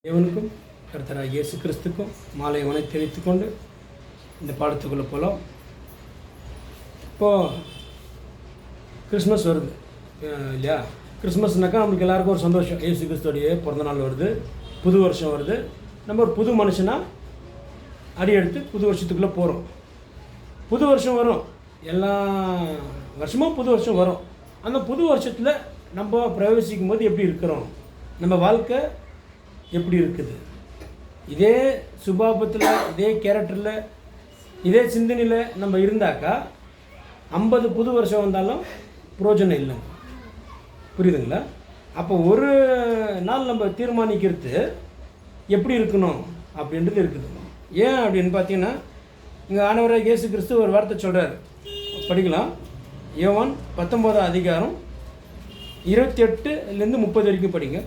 தேவனுக்கும் கர்த்தராகிய இயேசு கிறிஸ்துக்கும் மாலை வணக்கம் தெரிவித்துக் கொண்டு இந்த பாடத்துக்குள்ளே போகலாம். இப்போது கிறிஸ்மஸ் வருது இல்லையா? கிறிஸ்மஸ்னாக்கா நம்மளுக்கு எல்லாருக்கும் ஒரு சந்தோஷம். இயேசு கிறிஸ்துவோடைய பிறந்தநாள் வருது, புது வருஷம் வருது. நம்ம ஒரு புது மனுஷனாக அடி எடுத்து புது வருஷத்துக்குள்ளே போகிறோம். புது வருஷம் வரும், எல்லா வருஷமும் புது வருஷம் வரும். அந்த புது வருஷத்தில் நம்ம பிரவேசிக்கும் போது எப்படி இருக்கிறோம், நம்ம வாழ்க்கை எப்படி இருக்குது, இதே சுபாபத்தில், இதே கேரக்டரில், இதே சிந்தனையில் நம்ம இருந்தாக்கா 50 புது வருஷம் வந்தாலும் பிரயோஜனம் இல்லைங்க. புரியுதுங்களா? அப்போ ஒரு நாள் நம்ம தீர்மானிக்கிறது எப்படி இருக்கணும் அப்படின்றது இருக்குது. ஏன் அப்படின்னு பார்த்தீங்கன்னா, இங்கே ஆண்டவராகிய இயேசு கிறிஸ்து ஒரு வார்த்தை சொல்கிறார், படிக்கலாம். யோவான் 19 அதிகாரம் 28 30 வரைக்கும் படிங்க.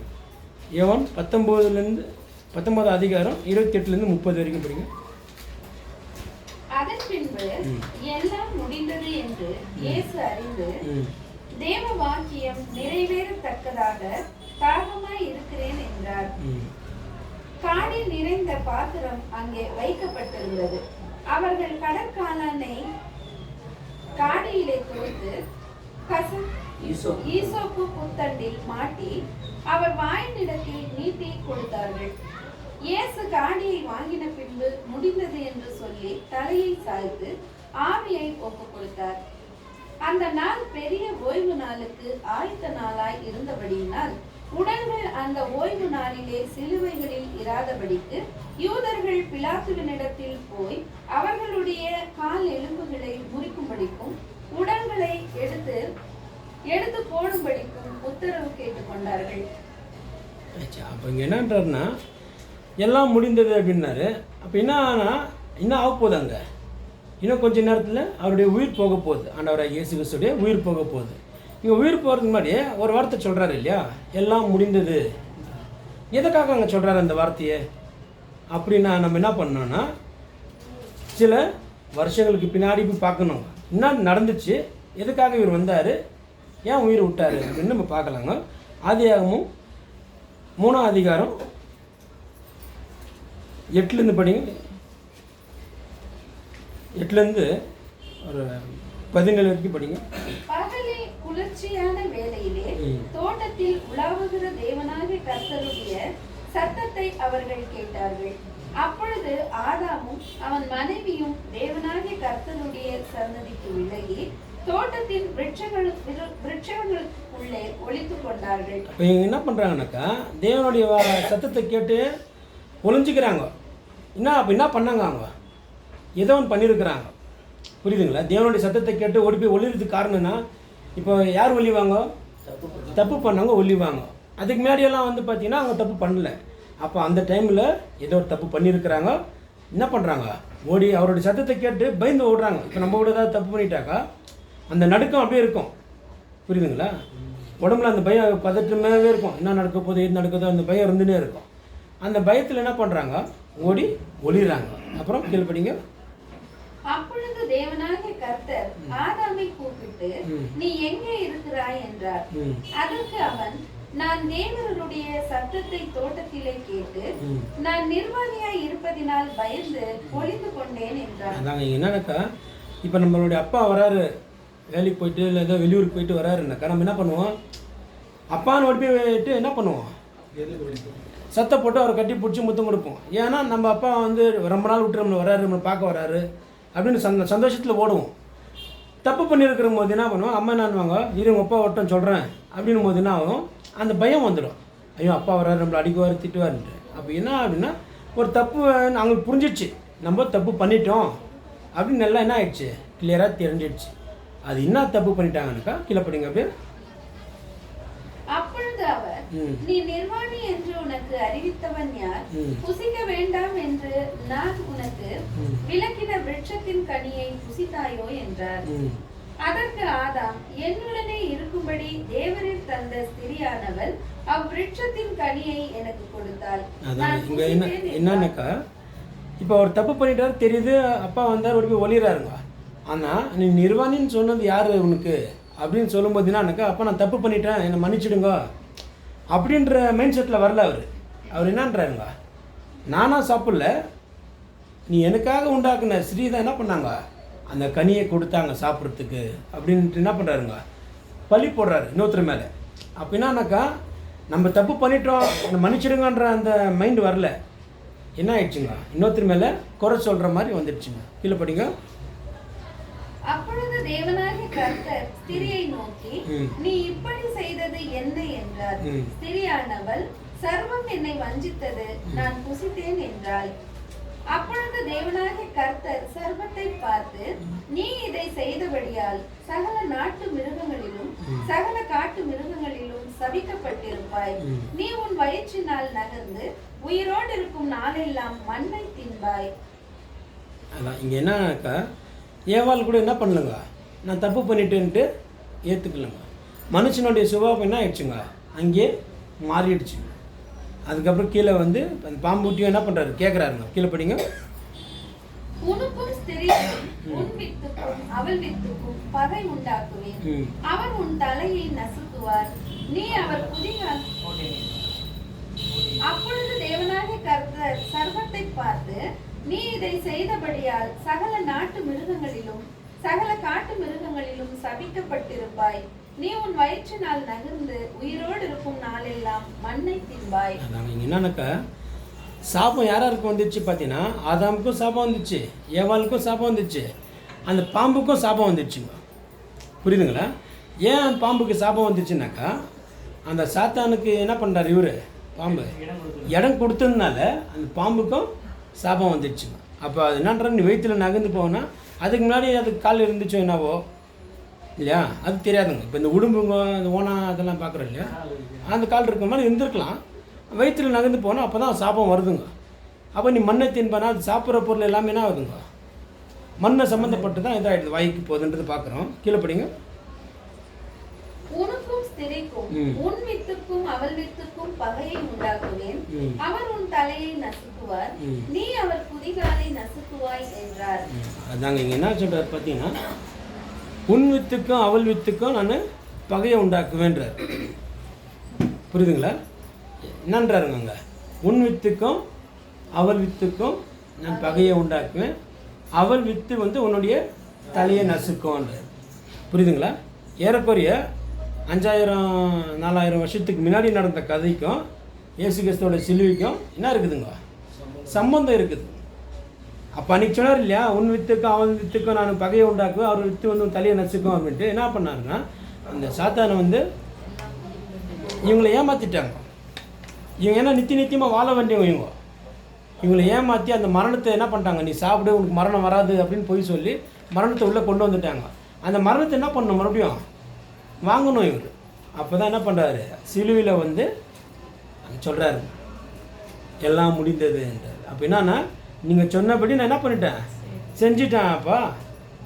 யோவான் 19 அதிகாரம் 28 30 வரைக்கும் படிங்க. அதன் பின்பு எல்லாம் முடிந்தது என்று இயேசு அறிந்து தேவ வாக்கியம் நிறைவேறத்தக்கதாக தாகமாய் இருக்கிறேன் என்றார். காடில் நிறைந்த பாத்திரம் அங்கே வைக்கப்பட்டிருந்தது. அவர்கள் கடற்காலனை காடியிலே தோய்த்து ஈசோப்பு புத்தண்டில் மாட்டி அவர் வாயினிடத்தில் நீட்டி கொடுத்தார்கள். இயேசு காடியை வாங்கின பின்பு முடிந்தது என்று சொல்லி தலையை சாய்த்து ஆவியை ஒப்புக் கொடுத்தார். அந்த நாள் பெரிய ஓய்வு நாளுக்கு ஆயத்த நாளாய் இருந்தபடியினால் உடல்கள் அந்த ஓய்வு நாளிலே சிலுவைகளில் இராதபடிக்கு யூதர்கள் பிலாத்துவினிடத்தில் போய் அவர்களுடைய கால் எலும்புகளை முறிக்கும்படிக்கும் உடல்களை எடுத்து போடும்படிக்கும் உத்தரவு கேட்டுக்கொண்டார்கள். அப்போ இங்கே என்னன்றாருன்னா, எல்லாம் முடிந்தது அப்படின்னாரு. அப்போ என்ன ஆக போகுது, அங்கே இன்னும் கொஞ்ச நேரத்தில் அவருடைய உயிர் போக போகுது. ஆண்டவராகிய இயேசு கிறிஸ்துடைய உயிர் போக போகுது. இங்கே உயிர் போகிறதுக்கு முன்னாடி ஒரு வார்த்தை சொல்கிறாரு இல்லையா, எல்லாம் முடிந்தது. எதுக்காக அங்கே சொல்கிறாரு அந்த வார்த்தையை அப்படின்னா, நம்ம என்ன பண்ணோன்னா சில வருஷங்களுக்கு பின்னாடி போய் பார்க்கணும், என்ன நடந்துச்சு, எதுக்காக இவர் வந்தார், ஏன் உயிர் விட்டார் அப்படின்னு நம்ம பார்க்கலாங்க. ஆதியாகமும் 3 அதிகாரம் 8 படிங்க. 8 ஒரு 17 வரைக்கும் படிங்க. பகலே குளிர்ச்சியான வேளையிலே தோட்டத்தில் உலாவுகிற தேவனாகிய கர்த்தருடைய சத்தத்தை அவர்கள் கேட்டார்கள். அப்பொழுது ஆதாமும் அவன் மனைவியும் தேவனாகிய கர்த்தருடைய சன்னதிக்கு விலகி தோட்டத்தின் விருட்சங்களுக்குள்ளே ஒளித்துக் கொண்டார்கள். இப்போ இவங்க என்ன பண்ணுறாங்கனாக்கா, தேவனுடைய சத்தத்தை கேட்டு ஒளிஞ்சிக்கிறாங்க. அப்போ என்ன பண்ணாங்க, அவங்க ஏதோ ஒன்று பண்ணியிருக்கிறாங்க. புரியுதுங்களா? தேவனுடைய சத்தத்தை கேட்டு ஓடி போய் ஒளிறதுக்கு காரணம்னா, இப்போ யார் ஒளிவாங்க, தப்பு பண்ணவங்க ஒளிவாங்க. அதுக்கு முன்னாடியெல்லாம் பார்த்தீங்கன்னா அவங்க தப்பு பண்ணலை. அப்போ அந்த டைமில் ஏதோ ஒரு தப்பு பண்ணியிருக்கிறாங்க. என்ன பண்ணுறாங்க, ஓடி அவருடைய சத்தத்தை கேட்டு பயந்து ஓடுறாங்க. இப்போ நம்ம கூட ஏதாவது தப்பு பண்ணிட்டாக்கா அந்த நடுக்கம் அப்படியே இருக்கும். புரியுதுங்களா? உடம்புல அந்த பயம் பதற்றமாகவே இருக்கும். என்ன நடக்க போகுது, எது நடக்குதோ அந்த பயம் இருந்துகிட்டே இருக்கும். அந்த பயத்தில் என்ன பண்ணுறாங்க, ஓடி ஒளிறாங்க. அப்புறம் கேள்விப்படிங்க. அப்பொழுது தேவனாகிய கர்த்தர் ஆதாமை கூப்பிட்டு, நீ எங்கே இருக்கிறாய் என்றார். அதற்கு அவன், நான் தேவனுடைய சத்தத்தை தோட்டத்திலே கேட்டு நான் நிர்வாணியாய் இருப்பதினால் பயந்து ஒளிந்து கொண்டேன் என்றார். அதாங்க என்னன்னாக்கா, இப்போ நம்மளுடைய அப்பா வராரு, வேலைக்கு போயிட்டு இல்லை ஏதோ வெளியூருக்கு போயிட்டு வராருனாக்கா நம்ம என்ன பண்ணுவோம், அப்பான்னு ஓடி போயிட்டு என்ன பண்ணுவோம், சத்தை போட்டு அவரை கட்டி பிடிச்சி முத்தம் கொடுப்போம். ஏன்னா நம்ம அப்பா ரொம்ப நாள் விட்டு நம்மளை வராரு, நம்மளை பார்க்க வராரு அப்படின்னு சந்தோஷத்தில் ஓடுவோம். தப்பு பண்ணியிருக்கிற போது என்ன பண்ணுவோம், அம்மா என்னன்னுவாங்க, உங்கள் அப்பா ஒட்டம் சொல்கிறேன் அப்படின்னும் போது என்ன ஆகும், அந்த பயம் வந்துடும். ஐயோ அப்பா வராரு, நம்மளை அடிக்குவார் திட்டுவார்ன்ட்டு. அப்போ என்ன அப்படின்னா, ஒரு தப்பு அவங்களுக்கு புரிஞ்சிடுச்சு, நம்ம தப்பு பண்ணிட்டோம் அப்படின்னு நல்லா என்ன ஆயிடுச்சு, கிளியராக தெரிஞ்சிடுச்சு. அது என்ன தப்பு பண்ணிட்டாங்கன்னாக்கா கீழே படிங்க அப்படியே. அப்பொழுது அவர், நீ நிர்வாணி என்று உனக்கு அறிவித்தவன் யார், புசிக்க வேண்டாம் என்று நான் உனக்கு விலக்கின விருட்சத்தின் கனியை புசித்தாயோ என்றார். அதற்கு ஆதாம், என்னுடனே இருக்கும்படி தேவரீர் தந்த ஸ்திரியானவள் அவ்விருட்சத்தின் கனியை எனக்கு கொடுத்தாள். இங்க என்னன்னாக்கா, இப்போ அவர் தப்பு பண்ணிட்டாரு தெரியுது, அப்பா வந்தார், ஒரு போய் ஒளிறாருங்க. ஆனால் நீ நிர்வாணின்னு சொன்னது யார் உனக்கு அப்படின்னு சொல்லும்போது என்னன்னாக்கா, அப்போ நான் தப்பு பண்ணிட்டேன், என்னை மன்னிச்சிடுங்க அப்படின்ற மைண்ட் செட்டில் வரல அவர். அவர் என்னன்றாருங்க, நானாக சாப்பிடல, நீ எனக்காக உண்டாக்குன ஸ்ரீ தான் என்ன பண்ணாங்க, அந்த கனியை கொடுத்தாங்க சாப்பிட்றதுக்கு அப்படின்ட்டு என்ன பண்ணுறாருங்க, பழி போடுறாரு இன்னொருத்தர் மேலே. அப்போ என்னன்னாக்கா, நம்ம தப்பு பண்ணிட்டோம், அந்த மன்னிச்சிடுங்கன்ற அந்த மைண்டு வரல, என்ன ஆயிடுச்சுங்க, இன்னொருத்தர் மேலே குறை சொல்கிற மாதிரி வந்துடுச்சுங்க. கீழே படிங்க. அப்பொழுது தேவனாகிய கர்த்தர் ஸ்திரியை நோக்கி, நீ இப்படி செய்தது என்ன என்றார். ஸ்திரியானவள், சர்வம் என்னை வஞ்சித்தது, நான் புசித்தேன் என்றாள். அப்பொழுது தேவனாகிய கர்த்தர் சர்வத்தை பார்த்து, நீ இதை செய்தபடியால் சகல நாட்டு மிருகங்களிலும் சகல காட்டு மிருகங்களிலும் சபிக்கப்பட்டிருப்பாய். நீ உன் வயிற்றினால் நகர்ந்து உயிரோடு இருக்கும் நாளெல்லாம் மண்ணை தின்பாய். அதான் இங்கே என்னக்கா, ஏவாள் கூட என்ன பண்ணலங்க, நான் தப்பு பண்ணிட்டேன்ட்டு ஏற்றுக்கலங்க. மனுஷனுடைய சுபாவம் என்ன ஆயிடுச்சுங்க, அங்கே மாறிடுச்சுங்க. அதுக்கப்புறம் கீழே வந்து அந்த பாம்பூட்டியும் என்ன பண்ணுறாரு கேட்குறாருங்க. கீழே படிங்க. உனக்கும் ஸ்திரீக்கும் உன் வித்துக்கும் அவள் வித்துக்கும் பகை உண்டாக்குவேன். அவர் உன் தலையை நசுக்குவார், நீ அவர் குதிகால். அப்பொழுது தேவனாகிய கர்த்தர் சர்வத்தை பார்த்து, நீ இதை செய்தபடியால் சகல நாட்டு மிருகங்களிலும் சகல காட்டு மிருகங்களிலும் சபிக்கப்பட்டிருப்பாய். நீ உன் வயிற்றினால் நகர்ந்து உயிரோடு இருக்கும் நாளெல்லாம் மண்ணை தின்பாய். என்னன்னாக்கா, சாபம் யாராருக்கு வந்துச்சு பார்த்தீங்கன்னா, ஆதாமுக்கும் சாபம் வந்துச்சு, ஏவாளுக்கும் சாபம் வந்துச்சு, அந்த பாம்புக்கும் சாபம் வந்துச்சுங்க. புரியுதுங்களா? ஏன் பாம்புக்கு சாபம் வந்துச்சுனாக்கா, அந்த சாத்தானுக்கு என்ன பண்ணுறாரு இவர், பாம்பு இடம் கொடுத்ததுனால அந்த பாம்புக்கும் சாபம் வந்துடுச்சுங்க. அப்போ அது என்னன்ற, நீ வயிற்றில் நகர்ந்து போனால், அதுக்கு முன்னாடி அதுக்கு கால் இருந்துச்சோ என்னவோ இல்லையா, அது தெரியாதுங்க. இப்போ இந்த உடும்புங்க, இந்த ஓனா அதெல்லாம் பார்க்குறோம் இல்லையா, அந்த கால் இருக்கிற மாதிரி இருந்திருக்கலாம். வயிற்றில் நகர்ந்து போனால் அப்போ தான் சாபம் வருதுங்க. அப்போ நீ மண்ணை தின்பனா, அது சாப்பிட்ற பொருள் எல்லாமே என்ன ஆகுதுங்க, மண்ணை சம்மந்தப்பட்டு தான் இதாகிடுது, வாய்க்கு போகுதுன்றது பார்க்குறோம். கீழே படிங்க. உனக்கும் ஸ்திரீக்கும் உன் வித்துக்கும் அவள் வித்துக்கும் பகையை உண்டாக்குவேன். அவர் உன் தலையை நசுக்குவார், நீ அவர் குதிகாலை நசுக்குவாய் என்றார். அதாங்க இங்கே என்ன சொல்கிறார் பார்த்தீங்கன்னா, உன் வித்துக்கும் அவள் வித்துக்கும் நான் பகையை உண்டாக்குவேன்றார். புரியுதுங்களா? என்னன்றாருங்க அங்கே, உன் வித்துக்கும் அவள் வித்துக்கும் நான் பகையை உண்டாக்குவேன், அவள் வித்து வந்து உன்னுடைய தலையை நசுக்கும்ன்றார். புரியுதுங்களா? ஏறக்குறைய 5000-4000 வருஷத்துக்கு முன்னாடி நடந்த கதைக்கும் இயேசு கிறிஸ்துவோட சிலுவைக்கும் என்ன இருக்குதுங்க, சம்பந்தம் இருக்குது. அப்போ அன்றைக்கி சொன்னார் இல்லையா, உன் வித்துக்கும் அவன் வித்துக்கும் நான் பகையை உண்டாக்குவேன், அவர் வித்து வந்து தலையை நசுக்கும் அப்படின்ட்டு. என்ன பண்ணாருன்னா, அந்த சாத்தானை வந்து இவங்களை ஏமாற்றிட்டாங்க. இவங்க ஏன்னா நித்தியமாக வாழ வேண்டியவங்க, இவங்களை ஏமாற்றி அந்த மரணத்தை என்ன பண்ணிட்டாங்க, நீ சாப்பிடு உனக்கு மரணம் வராது அப்படின்னு போய் சொல்லி மரணத்தை உள்ளே கொண்டு வந்துட்டாங்க. அந்த மரணத்தை என்ன பண்ணணும், மறுபடியும் வாங்கணும் இவர். அப்போ தான் என்ன பண்ணுறாரு, சிலுவையில் வந்து சொல்கிறாரு எல்லாம் முடிந்தது என்றார். அப்போ என்னன்னா, நீங்கள் சொன்னபடி நான் என்ன பண்ணிட்டேன், செஞ்சிட்டேன், அப்பா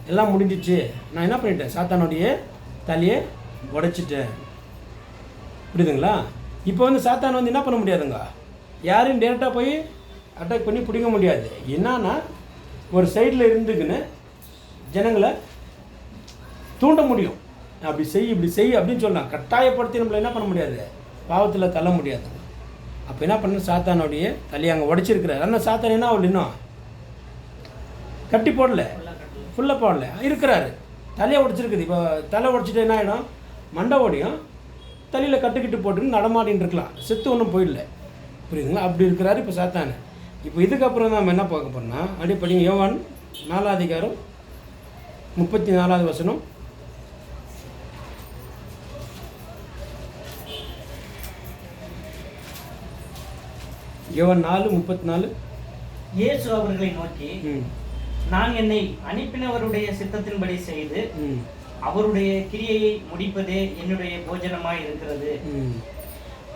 எல்லாம் முடிஞ்சிச்சு, நான் என்ன பண்ணிட்டேன், சாத்தானுடைய தலையை உடைச்சிட்டேன். புரியுதுங்களா? இப்போ வந்து சாத்தான் வந்து என்ன பண்ண முடியாதுங்க, யாரையும் டேரெக்டாக போய் அட்டாக் பண்ணி பிடிக்க முடியாது. என்னன்னா, ஒரு சைடில் இருந்துக்குன்னு ஜனங்களை தூண்ட முடியும், அப்படி செய் இப்படி செய் அப்படின்னு சொல்லலாம். கட்டாயப்படுத்தி நம்மளை என்ன பண்ண முடியாது, பாவத்தில் தள்ள முடியாது. அப்போ என்ன பண்ண, சாத்தானுடைய தலையை அங்கே உடைச்சிருக்கிறார். ஆனால் சாத்தான் என்ன ஆகல, இன்னும் கட்டி போடல, ஃபுல்லாக போடல, இருக்கிறாரு, தலையை உடைச்சிருக்குது. இப்போ தலை உடைச்சிட்டு என்ன ஆகிடும், மண்டை ஓடியும், தலையில் கட்டுக்கிட்டு போட்டுன்னு நடமாடின்னு இருக்கலாம், செத்து ஒன்றும் போயிடல. புரியுதுங்களா? அப்படி இருக்கிறாரு இப்போ சாத்தானு. இப்போ இதுக்கப்புறம் நம்ம என்ன பார்க்க போகிறோம்னா, அடிப்படை யோவான் 4:34 யோவான் 4:34. இயேசு அவர்களை நோக்கி, நான் என்னை அனுப்பினவருடைய சித்தத்தின்படி செய்து அவருடைய கிரியையை முடிப்பதே என்னுடைய போஜனமாய் இருக்கிறது.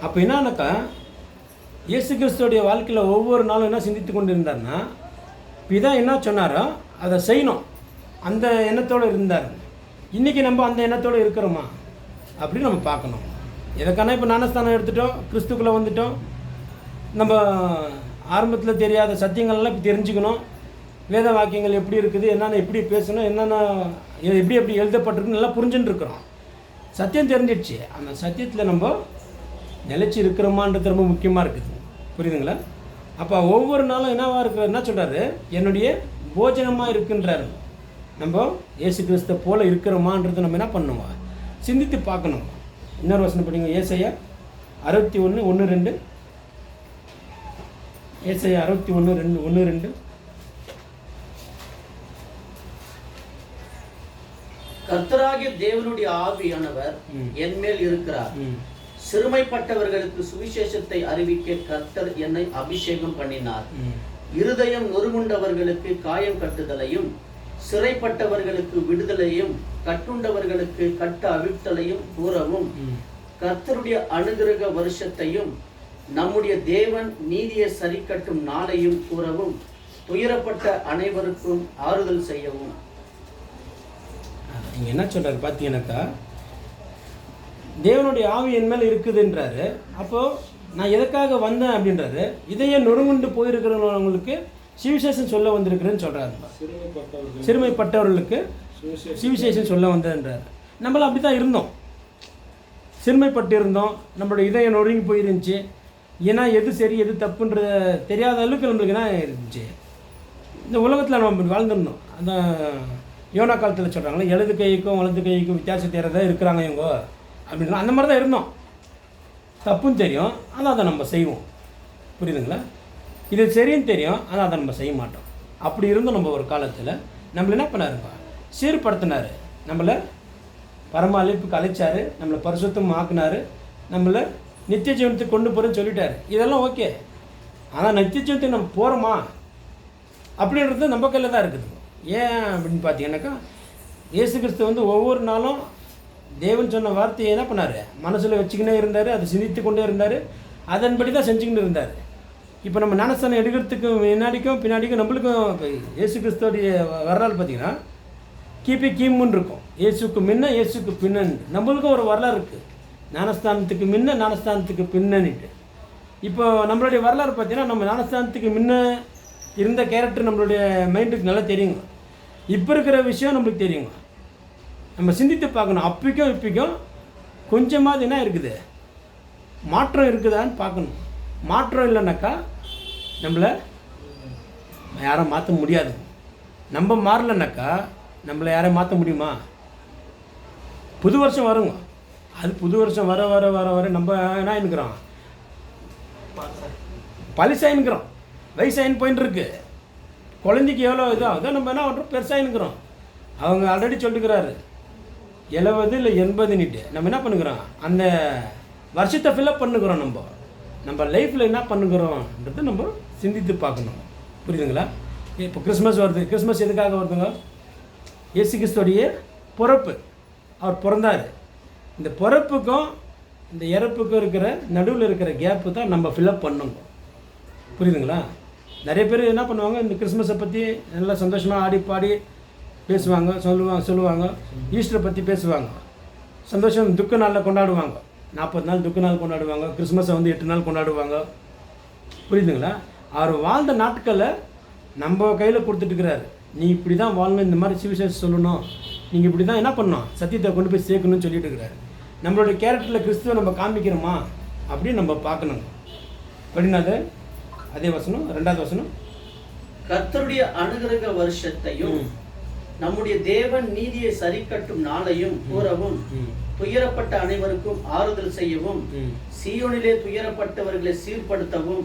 அப்போ என்னன்னாக்கா, இயேசு கிறிஸ்துவோடைய வாழ்க்கையில் ஒவ்வொரு நாளும் என்ன சிந்தித்து கொண்டு இருந்தார்னா, பிதா என்ன சொன்னாரோ அதை செய்யணும், அந்த எண்ணத்தோடு இருந்தார். இன்றைக்கி நம்ம அந்த எண்ணத்தோடு இருக்கிறோமா அப்படின்னு நம்ம பார்க்கணும். எதுக்கான இப்போ ஞானஸ்தானம் எடுத்துட்டோம், கிறிஸ்துக்குள்ளே வந்துட்டோம், நம்ம ஆரம்பத்தில் தெரியாத சத்தியங்கள்லாம் இப்போ தெரிஞ்சுக்கணும். வேத வாக்கியங்கள் எப்படி இருக்குது, என்னென்ன எப்படி பேசணும், என்னென்ன எப்படி எப்படி எழுதப்பட்டிருக்குன்னு நல்லா புரிஞ்சுட்டு இருக்கிறோம். சத்தியம் தெரிஞ்சிடுச்சு, அந்த சத்தியத்தில் நம்ம நிலைச்சி இருக்கிறோமான்றது ரொம்ப முக்கியமாக இருக்குது. புரியுதுங்களா? அப்போ ஒவ்வொரு நாளும் என்னவா இருக்கிற என்ன சொல்கிறாரு, என்னுடைய போஜனமாக இருக்குன்றாரு. நம்ம இயேசு கிறிஸ்துவ போல இருக்கிறோமான்றது நம்ம என்ன பண்ணணுமா, சிந்தித்து பார்க்கணும். இன்னொரு வசனம் படிங்க, ஏசாயா 61:1-2. ஏசாயா 61:1-2. கர்த்தராகிய தேவனுடைய ஆவியானவர் என்மேல் இருக்கிறார். சிறுமைப்பட்டவர்களுக்கு சுவிசேஷத்தை அறிவிக்க கர்த்தர் என்னை அபிஷேகம் பண்ணினார். இருதயம் நொறுங்குண்டவர்களுக்கு காயம் கட்டுதலையும், சிறைப்பட்டவர்களுக்கு விடுதலையும், கட்டுண்டவர்களுக்கு கட்ட அவிழ்த்தலையும் கூறவும், கர்த்தருடைய அனுகிரக வருஷத்தையும் நம்முடைய தேவன் நீதியை சரிக்கட்டும் நாளையும் கூறவும், துயரப்பட்ட அனைவருக்கும் ஆறுதல் செய்யவும். இங்கே என்ன சொல்கிறாரு பார்த்தீங்கன்னாக்கா, தேவனுடைய ஆவி என் மேலே இருக்குதுன்றாரு. அப்போது நான் எதுக்காக வந்தேன் அப்படின்றாரு. இதையே நொறுங்குண்டு போயிருக்கிறவங்களுக்கு சுவிசேஷம் சொல்ல வந்திருக்கிறேன்னு சொல்கிறாரு. சிறுமைப்பட்டவர்களுக்கு சுவிசேஷம் சொல்ல வந்ததுன்றார். நம்மளும் அப்படி தான் இருந்தோம், சிறுமைப்பட்டு இருந்தோம். நம்மளோட இதயம் நொறுங்கி போயிருந்துச்சு. ஏன்னா எது சரி எது தப்புன்ற தெரியாத அளவுக்கு நம்மளுக்கு என்ன இருந்துச்சு. இந்த உலகத்தில் நம்ம வாழ்ந்துருந்தோம். அந்த யோனா காலத்தில் சொல்கிறாங்களே, இடது கைக்கும் வலது கைக்கும் வித்தியாசம் தெரியாத இருக்கிறாங்க இவங்க அப்படின்னா, அந்த மாதிரி தான் இருந்தோம். தப்புன்னு தெரியும், ஆனால் அதை நம்ம செய்வோம். புரியுதுங்களா? இது சரின்னு தெரியும், ஆனால் அதை நம்ம செய்ய மாட்டோம். அப்படி இருந்தோம் நம்ம ஒரு காலத்தில். நம்மளை என்ன பண்ணாருப்பா, சீர்படுத்தினார். நம்மளை பரம அழைப்புக்கு அழைச்சார், நம்மளை பரிசுத்தம் ஆக்குனார், நம்மளை நித்திய ஜீவனத்துக்கு கொண்டு போகிறேன்னு சொல்லிட்டார். இதெல்லாம் ஓகே. ஆனால் நித்திய ஜீவனத்துக்கு நம்ம போகிறோமா அப்படின்றது நம்ம கையில் தான் இருக்குது. ஏன் அப்படின்னு பார்த்தீங்கன்னாக்கா, இயேசு கிறிஸ்து ஒவ்வொரு நாளும் தேவன் சொன்ன வார்த்தையை என்ன பண்ணார், மனசில் வச்சுக்கினே இருந்தார், அதை சிந்தித்து கொண்டே இருந்தார், அதன்படி தான் செஞ்சுக்கிட்டு இருந்தார். இப்போ நம்ம ஞானஸ்தானம் எடுக்கிறதுக்கு முன்னாடிக்கும் பின்னாடிக்கும் நம்மளுக்கும் இப்போ இயேசு கிறிஸ்துவோடைய வரலாறு பார்த்திங்கன்னா கிமுன்னு இருக்கும். இயேசுக்கு முன்ன இயேசுக்கு பின்னன்னு நம்மளுக்கும் ஒரு வரலாறு இருக்குது. ஞானஸ்தானத்துக்கு முன்ன ஞானஸ்தானத்துக்கு பின்னன்னுட்டு. இப்போ நம்மளுடைய வரலாறு பார்த்திங்கன்னா, நம்ம ஞானஸ்தானத்துக்கு முன்ன இருந்த கேரக்டர் நம்மளுடைய மைண்டுக்கு நல்லா தெரியுங்க. இப்போ இருக்கிற விஷயம் நம்மளுக்கு தெரியுங்க. நம்ம சிந்தித்து பார்க்கணும். அப்பைக்கும் இப்போக்கும் கொஞ்சமாவது என்ன இருக்குது, மாற்றம் இருக்குதான்னு பார்க்கணும். மாற்றம் இல்லைனாக்கா நம்மளை யாரும் மாற்ற முடியாது. நம்ம மாறலைனாக்கா நம்மளை யாரையும் மாற்ற முடியுமா? புது வருஷம் வருங்க, அது புது வருஷம் வர வர வர வர நம்ம என்ன ஆயினுக்கிறோம், பழசாயினுக்கிறோம், வயசாயின்னு போயின்னு இருக்கு. குழந்தைக்கு எவ்வளோ இதோ அதோ நம்ம என்ன பண்ணுறோம், பெருசாகினுக்கிறோம். அவங்க ஆல்ரெடி சொல்லிக்கிறாரு 70 இல்லை 80ன்னுட்டு. நம்ம என்ன பண்ணுக்கிறோம், அந்த வருஷத்தை ஃபில்அப் பண்ணுக்கிறோம். நம்ம லைஃப்பில் என்ன பண்ணுக்கிறோன்றது நம்ம சிந்தித்து பார்க்கணும். புரியுதுங்களா? இப்போ கிறிஸ்மஸ் வருது. கிறிஸ்மஸ் எதுக்காக வருதுங்க? இயேசு கிறிஸ்துவோடைய பிறப்பு. அவர் பிறந்தார். இந்த பிறப்புக்கும் இந்த இறப்புக்கும் இருக்கிற நடுவில் இருக்கிற கேப்பு தான் நம்ம ஃபில்அப் பண்ணுங்க. புரியுதுங்களா? நிறைய பேர் என்ன பண்ணுவாங்க, இந்த கிறிஸ்மஸை பற்றி நல்லா சந்தோஷமாக ஆடி பாடி பேசுவாங்க, சொல்லுவாங்க. ஈஸ்டரை பற்றி பேசுவாங்க, சந்தோஷம் துக்க நாளில் கொண்டாடுவாங்க. 40 நாள் துக்க நாள் கொண்டாடுவாங்க. கிறிஸ்மஸை 8 நாள் கொண்டாடுவாங்க. புரியுதுங்களா? அவர் வாழ்ந்த நாட்களை நம்ம கையில் கொடுத்துட்டுருக்கிறாரு. நீ இப்படி தான் வாழணும், இந்த மாதிரி சுவிசேஷம் சொல்லணும், நீங்கள் இப்படி தான் என்ன பண்ணணும், சத்தியத்தை கொண்டு போய் சேர்க்கணும்னு சொல்லிட்டு இருக்கிறாரு. நம்மளுடைய கேரக்டரில் கிறிஸ்துவை நம்ம காமிக்கிறோமா அப்படின்னு நம்ம பார்க்கணும். அப்படின்னாது அதே வசனம், 2வது வசனம், கர்த்தருடைய அனுகிரக வருஷத்தையும் நம்முடைய தேவன் நீதியை சரிக்கட்டும் நாளையும் கூறவும், துயரப்பட்ட அனைவருக்கும் ஆறுதல் செய்யவும், சீயோனிலே துயரப்பட்டவர்களை சீர்படுத்தவும்,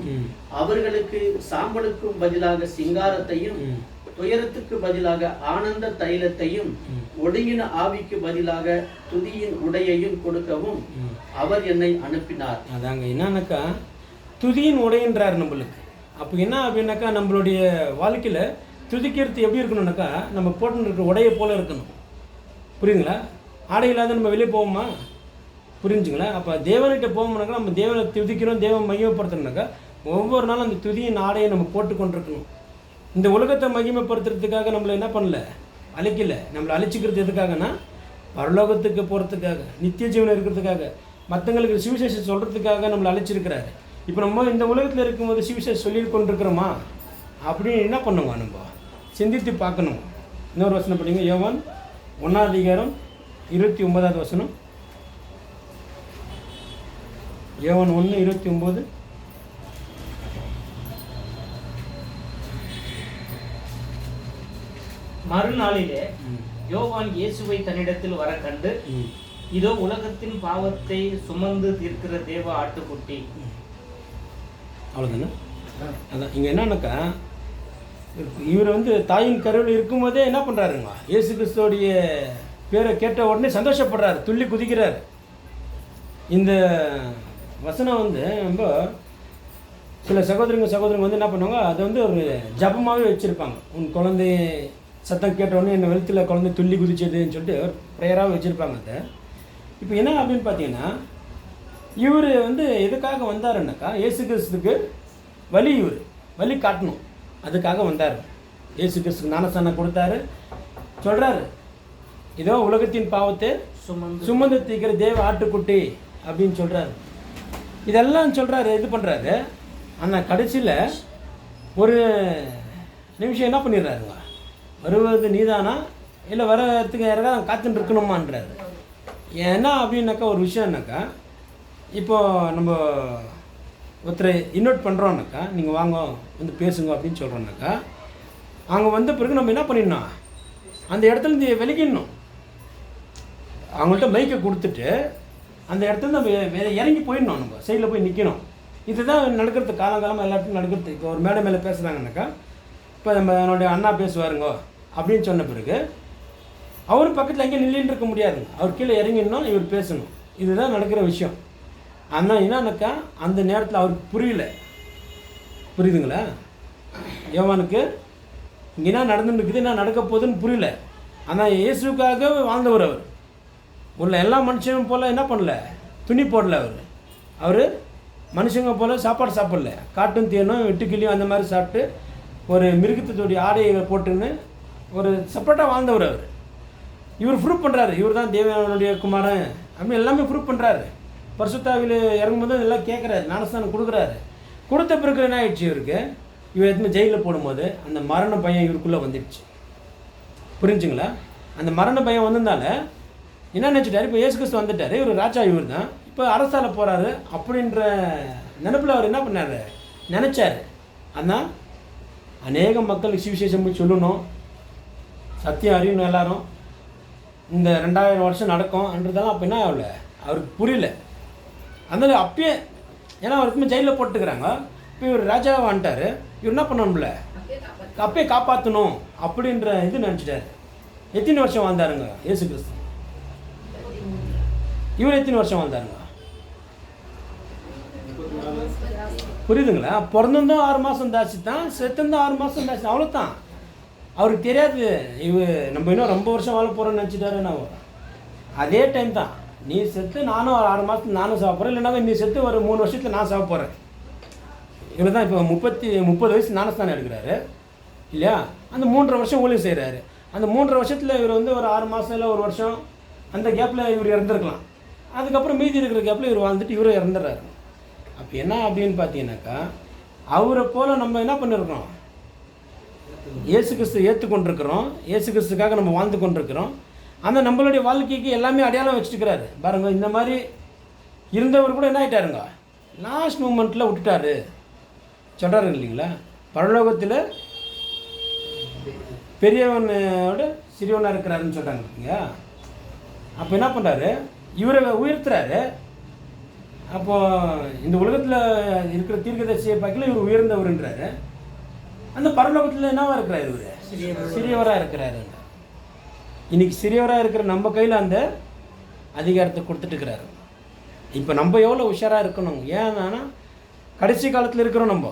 அவர்களுக்கு சாம்பலுக்கும் பதிலாக சிங்காரத்தையும், துயரத்துக்கு பதிலாக ஆனந்த தைலத்தையும், ஒடுங்கின ஆவிக்கு பதிலாக துதியின் உடையையும் கொடுக்கவும் அவர் என்னை அனுப்பினார். அதாங்க என்னன்னாக்கா, துதியின் உடைன்றார் நம்மளுக்கு. அப்போ என்ன அப்படின்னாக்கா, நம்மளுடைய வாழ்க்கையில் துதிக்கிறது எப்படி இருக்கணும்னாக்கா, நம்ம போட்டுன்னு இருக்கிற உடையை போல் இருக்கணும். புரியுதுங்களா? ஆடை இல்லாத நம்ம வெளியே போவோமா? புரிஞ்சுங்களா? அப்போ தேவன்கிட்ட போவோம்னாக்கா, நம்ம தேவனை துதிக்கிறோம், தேவன் மகிமைப்படுத்தணும்னாக்கா ஒவ்வொரு நாளும் அந்த துதியின் ஆடையை நம்ம போட்டு கொண்டிருக்கணும். இந்த உலகத்தை மகிமைப்படுத்துறதுக்காக நம்மளை என்ன பண்ணல, அழைக்கல. நம்மளை அழைச்சிக்கிறது எதுக்காகனா, பரலோகத்துக்கு போகிறதுக்காக, நித்திய ஜீவனம் இருக்கிறதுக்காக, மற்றவங்களுக்கு சுவிசேஷம் சொல்கிறதுக்காக நம்மளை அழைச்சிருக்கிறாரு. இப்போ நம்ம இந்த உலகத்தில் இருக்கும்போது சுவிசேஷம் சொல்லி கொண்டிருக்கிறோமா அப்படின்னு என்ன பண்ணுங்க, நம்ம சிந்தித்து பார்க்கணும். இன்னொரு வசனம் படிங்க, யோவான் 1:29 வசனம். யோவான் 1:29. மறுநாளிலே யோவான் இயேசுவை தன்னிடத்தில் வர கண்டு, இதோ உலகத்தின் பாவத்தை சுமந்து தீர்க்கிற தேவ ஆட்டுக்குட்டி. அவ்வளோதானே? அதான் இங்கே என்னன்னாக்கா, இவர் வந்து தாயின் கருவில் இருக்கும்போதே என்ன பண்ணுறாருங்க, இயேசு கிறிஸ்துவோடைய பேரை கேட்ட உடனே சந்தோஷப்படுறாரு, துள்ளி குதிக்கிறார். இந்த வசனம் வந்து ரொம்ப சில சகோதரங்க வந்து என்ன பண்ணுவாங்க, அதை வந்து ஒரு ஜபமாகவே வச்சுருப்பாங்க. உன் குழந்தை சத்தம் கேட்ட உடனே என்ன வெளுத்தில் குழந்தை துள்ளி குதிச்சதுன்னு சொல்லிட்டு ஒரு ப்ரேயராக வச்சுருப்பாங்க. அதை இப்போ என்ன அப்படின்னு பார்த்தீங்கன்னா, இவர் வந்து எதுக்காக வந்தாருன்னாக்கா, இயேசு கிறிஸ்துக்கு வழி காட்டணும், அதுக்காக வந்தார். இயேசு கிறிஸ்துக்கு ஞானஸ்நானம் கொடுத்தாரு, சொல்கிறாரு, இதோ உலகத்தின் பாவத்தை சுமந்து தீர்க்கிற தேவ ஆட்டுக்குட்டி அப்படின்னு சொல்கிறாரு. இதெல்லாம் சொல்கிறாரு, இது பண்ணுறாரு. ஆனால் கடைசியில் ஒரு நிமிஷம் என்ன பண்ணிடுறாருங்க, வருவது நீதானா இல்லை வரத்துக்கு யாராவது காத்துட்டு இருக்கணுமான்றாரு. ஏன்னா அப்படின்னாக்கா ஒரு விஷயம்னாக்கா, இப்போது நம்ம ஒருத்தரை இன்வைட் பண்ணுறோன்னாக்கா, நீங்கள் வாங்க வந்து பேசுங்க அப்படின்னு சொல்கிறோன்னாக்கா, அங்கே வந்த பிறகு நம்ம என்ன பண்ணிடணும், அந்த இடத்துலேருந்து விலகிடணும். அவங்கள்ட்ட மைக்கை கொடுத்துட்டு அந்த இடத்துல நம்ம இறங்கி போயிடணும், நம்ம சைடில் போய் நிற்கணும். இதுதான் நடக்கிறது, காலங்காலமாக எல்லாத்தையும் நடக்கிறது. இப்போ ஒரு மேடை மேலே பேசுகிறாங்கன்னாக்கா, இப்போ நம்ம என்னுடைய அண்ணா பேசுவாருங்கோ அப்படின்னு சொன்ன பிறகு அவர் பக்கத்தில் எங்கேயும் நின்றுட்டு இருக்க முடியாதுங்க, அவர் கீழே இறங்கிடணும், இவர் பேசணும். இதுதான் நடக்கிற விஷயம். ஆனால் என்னன்னாக்கா, அந்த நேரத்தில் அவருக்கு புரியுதுங்களா, யோவானுக்கு இங்கே என்ன நடந்துருக்குது, என்ன நடக்க போகுதுன்னு புரியல. ஆனால் இயேசுக்காக வாழ்ந்தவர். அவர் உள்ள எல்லா மனுஷனும் போல் என்ன பண்ணல, துணி போடல. அவர் மனுஷங்க போல் சாப்பாடு சாப்பிடல, காட்டும் தேனும் வெட்டுக்கிளியும் அந்த மாதிரி சாப்பிட்டு ஒரு மிருகத்துடைய ஆடையை போட்டுன்னு ஒரு செப்பரேட்டாக வாழ்ந்தவர். இவர் ப்ரூவ் பண்ணுறாரு, இவர் தான் தேவனுடைய குமாரன் அப்படின்னு எல்லாமே ப்ரூவ் பண்ணுறாரு. பரிசுத்தாவியில் இறங்கும்போது எல்லாம் கேட்குறாரு, ஞானஸ்தானம் கொடுக்குறாரு. கொடுத்த பிறகு என்ன ஆயிடுச்சு, இவர் எதுவுமே ஜெயிலில் போடும்போது அந்த மரண பயம் இவருக்குள்ளே வந்துடுச்சு. புரிஞ்சுங்களா? அந்த மரண பயம் வந்ததுனால என்ன நினச்சிட்டாரு, இப்போ இயேசு கிறிஸ்து வந்துட்டார், இவர் ராஜா, இவர் தான் இப்போ அரசால போகிறாரு அப்படின்ற நினைப்பில் அவர் என்ன பண்ணார், நினச்சார். ஆனால் அநேக மக்களுக்கு சுவிசேஷம் போய் சொல்லணும், சத்தியம் அறியணும், எல்லாரும் இந்த 2000 வருஷம் நடக்கும்ன்றதெல்லாம் அப்போ என்ன ஆகல, அவருக்கு புரியல. அதனால் அப்பயே ஏன்னா அவருக்குமே ஜெயிலில் போட்டுக்கிறாங்க, இப்போ இவர் ராஜாவாக வந்துட்டார், இவர் என்ன பண்ணணும்ல, அப்பயே காப்பாற்றணும் அப்படின்ற இது நினச்சிட்டாரு. எத்தனை வருஷம் வாழ்ந்தாருங்க இயேசு கிறிஸ்து? இவர் எத்தனை வருஷம் வாழ்ந்தாருங்க? புரியுதுங்களா? பிறந்திருந்தோம் 6 மாதம் தாச்சு தான், செத்துருந்தோம் 6 மாதம் தாச்சு, அவ்வளோதான். அவருக்கு தெரியாது நம்ம இன்னும் ரொம்ப வருஷம் வாழ போகிறோன்னு நினச்சிட்டாரு. நான் அதே டைம் தான், நீ செத்து நானும் 6 மாதத்துக்கு நானும் சாப்பிட்றேன், இல்லைனா நீ செத்து ஒரு 3 வருஷத்தில் நான் சாப்பிட போகிறேன். இவர் தான் இப்போ 30 வயசு ஞானஸ்தானம் எடுக்கிறாரு இல்லையா? அந்த 3.5 வருஷம் ஊழியம் செய்கிறாரு. அந்த 3.5 வருஷத்தில் இவர் வந்து ஒரு 6 மாதம் இல்லை 1 வருஷம் அந்த கேப்பில் இவர் இறந்துருக்கலாம். அதுக்கப்புறம் மீதி இருக்கிற கேப்பில் இவர் வாழ்ந்துட்டு இவரும் இறந்துடுறாரு. அப்போ என்ன அப்படின்னு பார்த்தீங்கன்னாக்கா, அவரை போல் நம்ம என்ன பண்ணியிருக்கிறோம், இயேசு கிறிஸ்து ஏற்றுக்கொண்டிருக்கிறோம், இயேசு கிறிஸ்துக்காக நம்ம வாழ்ந்து கொண்டிருக்கிறோம். ஆனால் நம்மளுடைய வாழ்க்கைக்கு எல்லாமே அடையாளம் வச்சுட்டுக்கிறாரு பாருங்க. இந்த மாதிரி இருந்தவர் கூட என்ன ஆகிட்டாருங்க, லாஸ்ட் மூமெண்ட்டில் விட்டுட்டாரு சொல்கிறாரு இல்லைங்களா? பரலோகத்தில் பெரியவனோட சிறியவனாக இருக்கிறாருன்னு சொல்கிறாங்க இல்லையா? அப்போ என்ன பண்ணுறாரு, இவரை உயர்த்துறாரு. அப்போது இந்த உலகத்தில் இருக்கிற தீர்க்கதரிசியை பார்க்கல இவர் உயர்ந்தவர்ன்றாரு. அந்த பரலோகத்தில் என்னவா இருக்கிறார், இவர் சிறியவராக இருக்கிறாரு. இன்றைக்கி சிறியவராக இருக்கிற நம்ம கையில் அந்த அதிகாரத்தை கொடுத்துட்டுருக்கிறாரு. இப்போ நம்ம எவ்வளோ உஷாராக இருக்கணும். ஏன்னா கடைசி காலத்தில் இருக்கிறோம் நம்ம.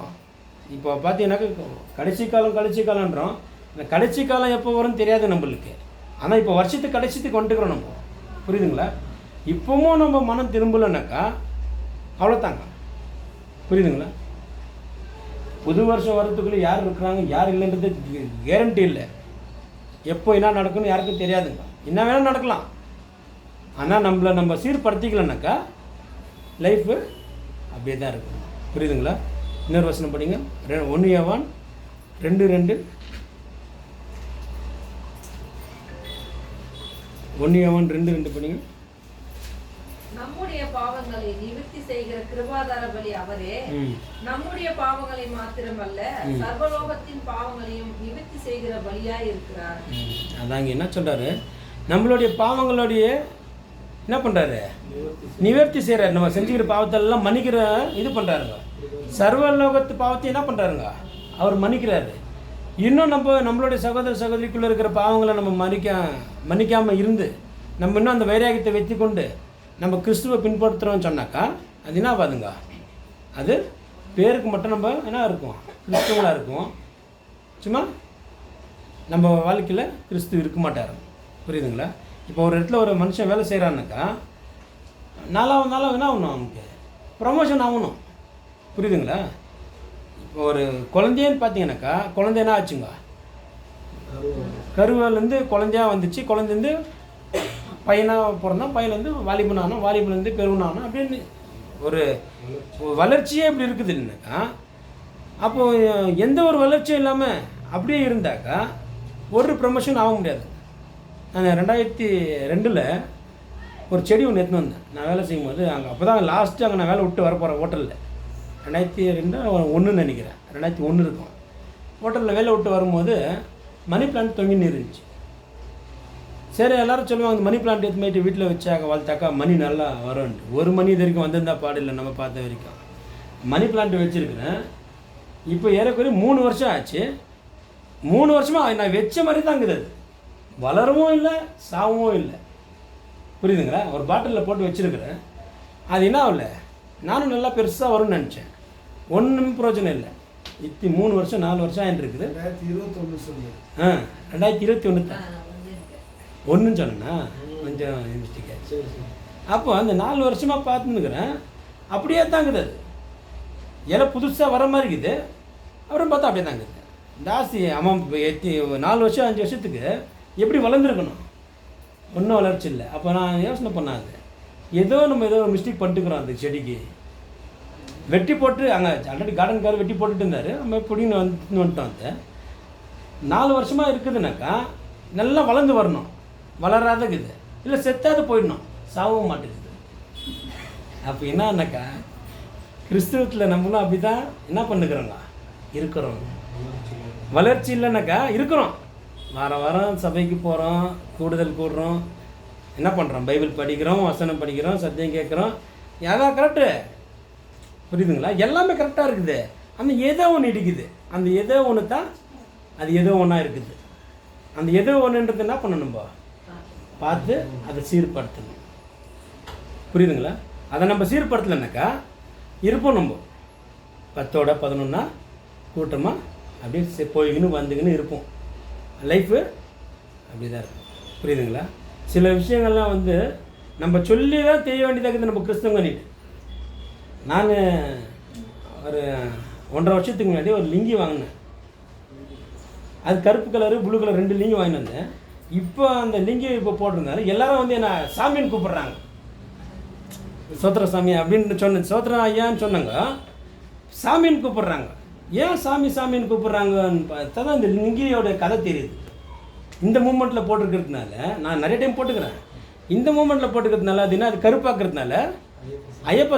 இப்போ பார்த்தீங்கன்னாக்கா கடைசி காலன்றோம். இந்த கடைசி காலம் எப்போ வரும்னு தெரியாது நம்மளுக்கு. ஆனால் இப்போ வருஷத்துக்கு கடைசித்துக்கு வந்துட்டுக்கிறோம் நம்ம. புரியுதுங்களா? இப்போவும் நம்ம மனம் திரும்பலைனாக்கா அவ்வளோதாங்க. புரியுதுங்களா? புது வருஷம் வரத்துக்குள்ளே யார் இருக்கிறாங்க யார் இல்லைன்றது கேரண்டி இல்லை. எப்போ என்ன நடக்குன்னு யாருக்கும் தெரியாதுங்க. என்ன வேணால் நடக்கலாம். ஆனால் நம்ம சீர்படுத்திக்கலனாக்கா லைஃபு அப்படியே தான் இருக்கும். புரியுதுங்களா? இன்னொரு வசனம் படிங்க. 1 யோவான் 2:2. 1 யோவான் 2:2 படிங்க. நம்முடைய பாவங்களை நிவர்த்தி செய்கிற கிருபாதார பலி அவரே. நம்முடைய பாவங்களை மாத்திரமல்ல, சர்வலோகத்தின் பாவங்களையும் நிவர்த்தி செய்கிற பலியாய் இருக்கிறார். அதாங்க என்ன சொல்றாரு, நம்மளுடைய பாவங்களுடைய என்ன பண்றாரு, நிவர்த்தி செய்யறாரு. நம்ம செஞ்சுக்கிற பாவத்தெல்லாம் மன்னிக்கிற இது பண்றாருங்க. சர்வலோகத்து பாவத்தை என்ன பண்றாருங்க, அவர் மன்னிக்கிறாரு. இன்னும் நம்மளுடைய சகோதர சகோதரிக்குள்ள இருக்கிற பாவங்களை நம்ம மன்னிக்காம இருந்து நம்ம இன்னும் அந்த வைராகியத்தை வைத்து கொண்டு நம்ம கிறிஸ்துவை பின்பற்றுறோம்னு சொன்னாக்கா அது என்ன ஆகாதுங்க, அது பேருக்கு மட்டும் நம்ம என்ன இருக்கும், கிறிஸ்துவங்களாக இருக்கும். சும்மா நம்ம வாழ்க்கையில் கிறிஸ்து இருக்க மாட்டார். புரியுதுங்களா? இப்போ ஒரு இடத்துல ஒரு மனுஷன் வேலை செய்கிறான்னாக்கா நாளாவது என்ன ஆகணும், அவனுக்கு ப்ரமோஷன் ஆகணும். புரியுதுங்களா? இப்போ ஒரு குழந்தைன்னு பார்த்தீங்கன்னாக்கா குழந்தை என்ன ஆச்சுங்க, கருவிலேருந்து குழந்தையாக வந்துச்சு, குழந்தைந்து பையனாக பிறந்தான், பையன்லேருந்து வாலிபன் ஆனோம், வாலிபன்லேருந்து பெருவன் ஆனோம். அப்படின்னு ஒரு வளர்ச்சியே இப்படி இருக்குது இல்லைனாக்கா, அப்போது எந்த ஒரு வளர்ச்சியும் இல்லாமல் அப்படியே இருந்தாக்கா ஒரு ப்ரமோஷன் ஆக முடியாது. நான் 2002 ஒரு செடி ஒன்று எடுத்துன்னு வந்தேன். நான் வேலை செய்யும்போது அங்கே அப்போ தான் லாஸ்ட்டு அங்கே நான் வேலை விட்டு வர போகிறேன் ஹோட்டலில். 2002 நினைக்கிறேன், 2001 இருக்கும். ஹோட்டலில் வேலை விட்டு வரும்போது மணி பிளான்ட் தொங்கின்னு இருந்துச்சு. சரி, எல்லோரும் சொல்லுவாங்க அந்த மணி பிளான்ட் எடுத்து போயிட்டு வீட்டில் வச்சாக்க வளர்த்தாக்கா மணி நல்லா வரும்ன்ட்டு. ஒரு மணி இது வரைக்கும் வந்திருந்தா பாடில்லை நம்ம பார்த்த வரைக்கும். மணி பிளான்ட் வச்சுருக்கிறேன். இப்போ ஏறக்குறைய 3 வருஷம் ஆச்சு. 3 வருஷமாக நான் வச்ச மாதிரி தாங்குது. அது வளரவும் இல்லை, சாகவும் இல்லை. புரியுதுங்களா? ஒரு பாட்டிலில் போட்டு வச்சுருக்கிறேன். அது என்ன ஆகல, நானும் நல்லா பெருசாக வரும்னு நினச்சேன். ஒன்றும் பிரயோஜனம் இல்லை. 3 வருஷம் 4 வருஷம் ஆகிட்டு இருக்குது. 2021 தான் ஒன்றுன்னு சொன்னேன்னா கொஞ்சம் மிஸ்டேக் ஆச்சு. அப்போ அந்த 4 வருஷமாக பார்த்துன்னுக்கிறேன், அப்படியே தாங்குது. அது இலை புதுசாக வர மாதிரி இருக்குது, அப்புறம் பார்த்தா அப்படியே தாங்குது. ஜாஸ்தி அமௌண்ட் 4 வருஷம் 5 வருஷத்துக்கு எப்படி வளர்ந்துருக்கணும், ஒன்றும் வளர்ச்சி இல்லை. அப்போ நான் யோசனை பண்ணாது, ஏதோ மிஸ்டேக் பண்ணிட்டுக்கிறோம். அந்த செடிக்கு வெட்டி போட்டு அங்கே ஆல்ரெடி கார்டன்கார் வெட்டி போட்டுட்டு இருந்தார். நம்ம பிடின்னு வந்துட்டோம். அந்த 4 வருஷமாக இருக்குதுனாக்கா நல்லா வளர்ந்து வரணும், வளராதக்குது இல்லை செத்தாது போயிடணும், சாகவும் மாட்டேங்குது. அப்போ என்னன்னாக்கா கிறிஸ்துவத்தில் நம்மளும் அப்படி தான் என்ன பண்ணுக்கிறோங்க இருக்கிறோம். வளர்ச்சி இல்லைனாக்கா இருக்கிறோம், வாரம் சபைக்கு போகிறோம், கூடுறோம், என்ன பண்ணுறோம், பைபிள் படிக்கிறோம், வசனம் படிக்கிறோம், சத்தியம் கேட்குறோம், எல்லாம் கரெக்டு. புரியுதுங்களா? எல்லாமே கரெக்டாக இருக்குது. அந்த ஏதோ ஒன்று இடிக்குது. அந்த ஏதோ ஒன்று தான் அது ஏதோ ஒன்றா இருக்குது. அந்த ஏதோ ஒன்றுன்றது என்ன பண்ணணும், பார்த்து அதை சீர்படுத்தணும். புரியுதுங்களா? அதை நம்ம சீர்படுத்தலைனாக்கா இருப்போம் நம்ம 10ஓட 11 கூட்டமாக அப்படியே போய்கின்னு வந்துக்கின்னு இருப்போம். லைஃபு அப்படி தான் இருக்கும். புரியுதுங்களா? சில விஷயங்கள்லாம் நம்ம சொல்லி தான் தெரிய வேண்டியதாக இருக்குது நம்ம கிறிஸ்தவங்கிட்டு. நான் ஒரு 1.5 வருஷத்துக்கு முன்னாடி ஒரு லிங்கி வாங்கினேன். அது கருப்பு கலரு ப்ளூ கலர் 2 லிங்கி வாங்கிட்டு வந்தேன். இப்போ அந்த லிங்கி இப்போ போட்டிருந்தாரு. எல்லாரும் என்ன சாமின்னு கூப்பிட்றாங்க, சோத்திர சாமி அப்படின்னு சொன்ன, சோத்திரம் ஐயான்னு சொன்னாங்க, சாமின்னு கூப்பிட்றாங்க. ஏன் சாமின்னு கூப்பிட்றாங்கன்னு பார்த்தா தான் இந்த லிங்கியோட கதை தெரியுது. இந்த மூமெண்ட்டில் போட்டிருக்கிறதுனால நான் நிறைய டைம் போட்டுக்கிறேன். இந்த மூமெண்ட்டில் போட்டுக்கிறதுனால அது என்ன, அது கருப்பாக்குறதுனால ஐயப்பா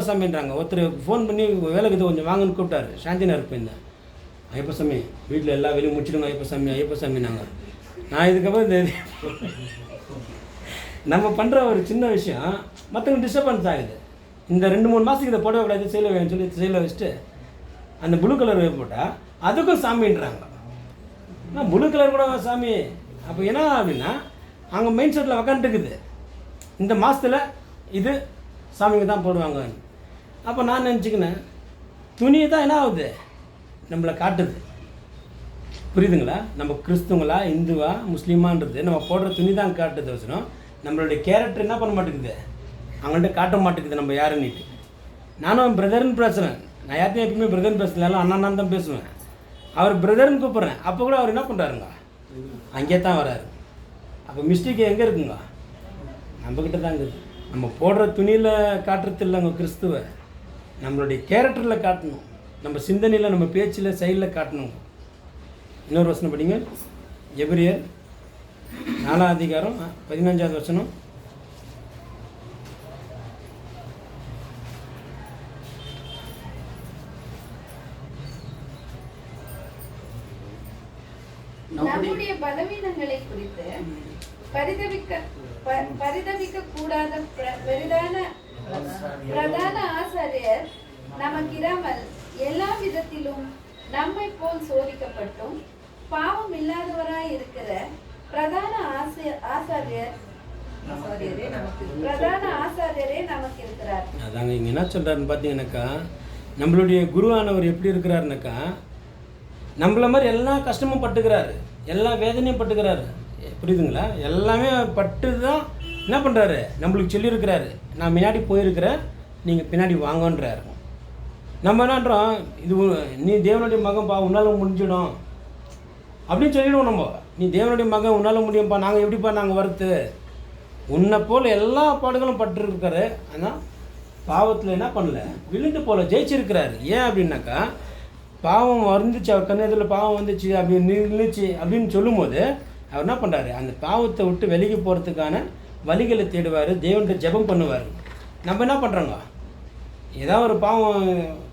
சாமின்றாங்க. ஒருத்தர் ஃபோன் பண்ணி வேலைக்கு கொஞ்சம் வாங்கன்னு கூப்பிட்டாரு. சாந்தினருக்கு போயிருந்தேன். ஐயப்பா சாமி வீட்டில் எல்லா வேலையும் முடிச்சிடுங்க, ஐயப்பா சாமி நாங்கள். நான் இதுக்கப்புறம் இந்த நம்ம பண்ணுற ஒரு சின்ன விஷயம் மற்றவங்க டிஸ்டர்பன்ஸ் ஆகுது. இந்த 2-3 மாதத்துக்கு இதை போடவே கூடாது, செயல வேணும்னு சொல்லி செயல வச்சுட்டு அந்த ப்ளூ கலர் போட்டால் அதுக்கும் சாமின்றாங்க. ப்ளூ கலர் கூட சாமி. அப்போ என்ன அப்படின்னா அங்கே மைண்ட் செட்டில் உக்காந்துட்டுருக்குது, இந்த மாதத்தில் இது சாமிங்க தான் போடுவாங்க. அப்போ நான் நினச்சிக்கினேன், துணியை தான் என்ன ஆகுது, நம்மளை காட்டுது. புரியுதுங்களா? நம்ம கிறிஸ்துவங்களா இந்துவா முஸ்லீமான்றது நம்ம போடுற துணி தான் காட்டுது. அவசரம் நம்மளுடைய கேரக்டர் என்ன பண்ண மாட்டேங்குது, அவங்கள்ட்ட காட்ட மாட்டேங்குது நம்ம யாருன்னுட்டு. நானும் பிரதர்னு பேசுகிறேன். நான் யார்ட்டையும் எப்பவுமே பிரதர்னு பேசல, எல்லாம் அண்ணான்னு தான் பேசுவேன். அவர் பிரதர்னு கூப்பிட்றேன். அப்போ கூட அவர் என்ன பண்ணுறாருங்க, அங்கே தான் வராரு. அப்போ மிஸ்டேக் எங்கே இருக்குங்க, நம்மக்கிட்ட தான் இருக்குது. நம்ம போடுற துணியில் காட்டுறது இல்லைங்க கிறிஸ்துவை, நம்மளுடைய கேரக்டரில் காட்டணும், நம்ம சிந்தனையில், நம்ம பேச்சில், செயலில் காட்டணும். இன்னொரு வசனம் படிங்க. எபிரியர் 4ஆம் அதிகாரம் 15வது வசனம். நம்முடைய பலவீனங்களை குறித்து பரிதபிக்க கூடாத பிரதான ஆசாரியர் நமக்கிராமல் எல்லா விதத்திலும் நம்மை போல் சோதிக்கப்பட்டும் பாவம் இல்லாதவராய் இருக்கிற பிரதான ஆசாரியரே நமக்கு இருக்கிறார். அதாங்க இங்க என்ன சொல்றாருன்னு பார்த்தீங்கன்னாக்கா, நம்மளுடைய குருவானவர் எப்படி இருக்கிறாருனாக்கா, நம்மள மாதிரி எல்லா கஷ்டமும் பட்டுக்கிறாரு, எல்லா வேதனையும் பட்டுக்கிறாரு. புரியுதுங்களா? எல்லாமே பட்டு தான் என்ன பண்ணுறாரு, நம்மளுக்கு சொல்லியிருக்கிறாரு, நான் முன்னாடி போயிருக்கிறேன், நீங்கள் பின்னாடி வாங்கன்றாரு. நம்ம என்னன்றோம், இது நீ தேவனுடைய மகன்பா, உன்னால் முடிஞ்சிடும் அப்படின்னு சொல்லிடுவோம். நம்ம நீ தேவனுடைய மகன், உன்னால் முடியும்ப்பா, நாங்கள் எப்படிப்பா நாங்கள் வருத்து, உன்னை போல் எல்லா பாடுகளும் பட்டுருக்காரு. ஆனால் பாவத்தில் என்ன பண்ணல, விழுந்து போல ஜெயிச்சிருக்கிறாரு. ஏன் அப்படின்னாக்கா, பாவம் வந்துச்சு, அவர் கண்ணெதில் பாவம் வந்துச்சு அப்படின்னு நின்றுச்சு அப்படின்னு சொல்லும்போது அவர் என்ன பண்ணுறாரு, அந்த பாவத்தை விட்டு வெளியே போகிறதுக்கான வழிகளை தேடுவார், தேவன்கிட்ட ஜெபம் பண்ணுவார். நம்ம என்ன பண்ணுறோங்க, ஏதாவது ஒரு பாவம்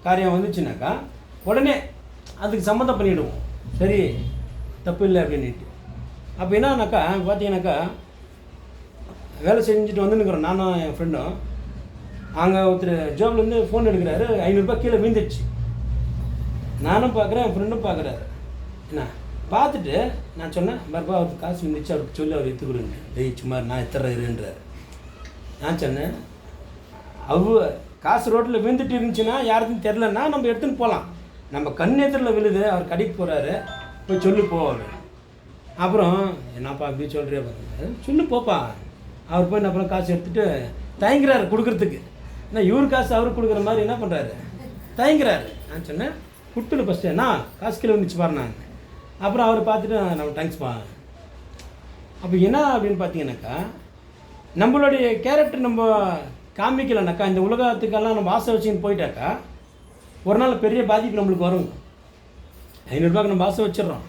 காரியம் வந்துச்சுனாக்கா உடனே அதுக்கு சம்மந்தம் பண்ணிவிடுவோம், சரி தப்பு இல்லை அப்படின்ட்டு. அப்போ என்னன்னாக்கா பார்த்தீங்கன்னாக்கா, வேலை செஞ்சுட்டு வந்துன்னுக்குறோம், நானும் என் ஃப்ரெண்டும். அங்கே ஒருத்தர் ஜோப்லேருந்து ஃபோன் எடுக்கிறாரு, 500 ரூபாய் கீழே விழுந்துடுச்சு. நானும் பார்க்குறேன், என் ஃப்ரெண்டும் பார்க்குறாரு. என்ன பார்த்துட்டு நான் சொன்னேன், மறுபா அவருக்கு காசு விழுந்துச்சு, அவருக்கு சொல்லி அவர் எடுத்துக்கிறேன். டெய் சும்மா நான் எத்துறேன்றார். நான் சொன்னேன், காசு ரோட்டில் விழுந்துட்டு இருந்துச்சுன்னா யாருக்கும் தெரிலன்னா நம்ம எடுத்துன்னு போகலாம். நம்ம கண் எதிரில் விழுது, அவர் கடைக்கு போகிறாரு, போய் சொல்லி போவார். அப்புறம் என்னப்பா அப்படி சொல்கிறே பாருங்க, சொல்லு போப்பா. அவர் போய் அப்புறம் காசு எடுத்துகிட்டு தயங்குறாரு கொடுக்குறதுக்கு. ஏன்னா இவர் காசு அவருக்கு கொடுக்குற மாதிரி என்ன பண்ணுறாரு, தயங்குறாரு. நான் சொன்னேன், குட்டுன்னு ஃபஸ்ட்டு என்ன காசு கீழே வந்துச்சு பாரு. நான் அப்புறம் அவர் பார்த்துட்டு நம்ம தேங்க்ஸ்ப்பா. அப்போ என்ன அப்படின்னு பார்த்தீங்கன்னாக்கா, நம்மளுடைய கேரக்டர் நம்ம காமிக்கலைனாக்கா, இந்த உலகத்துக்கெல்லாம் நம்ம ஆசை வச்சுன்னு போயிட்டாக்கா ஒரு நாள் பெரிய பாதிப்பு நம்மளுக்கு வரும். 500 ரூபாய்க்கு நம்ம ஆசை வச்சிடறோம்,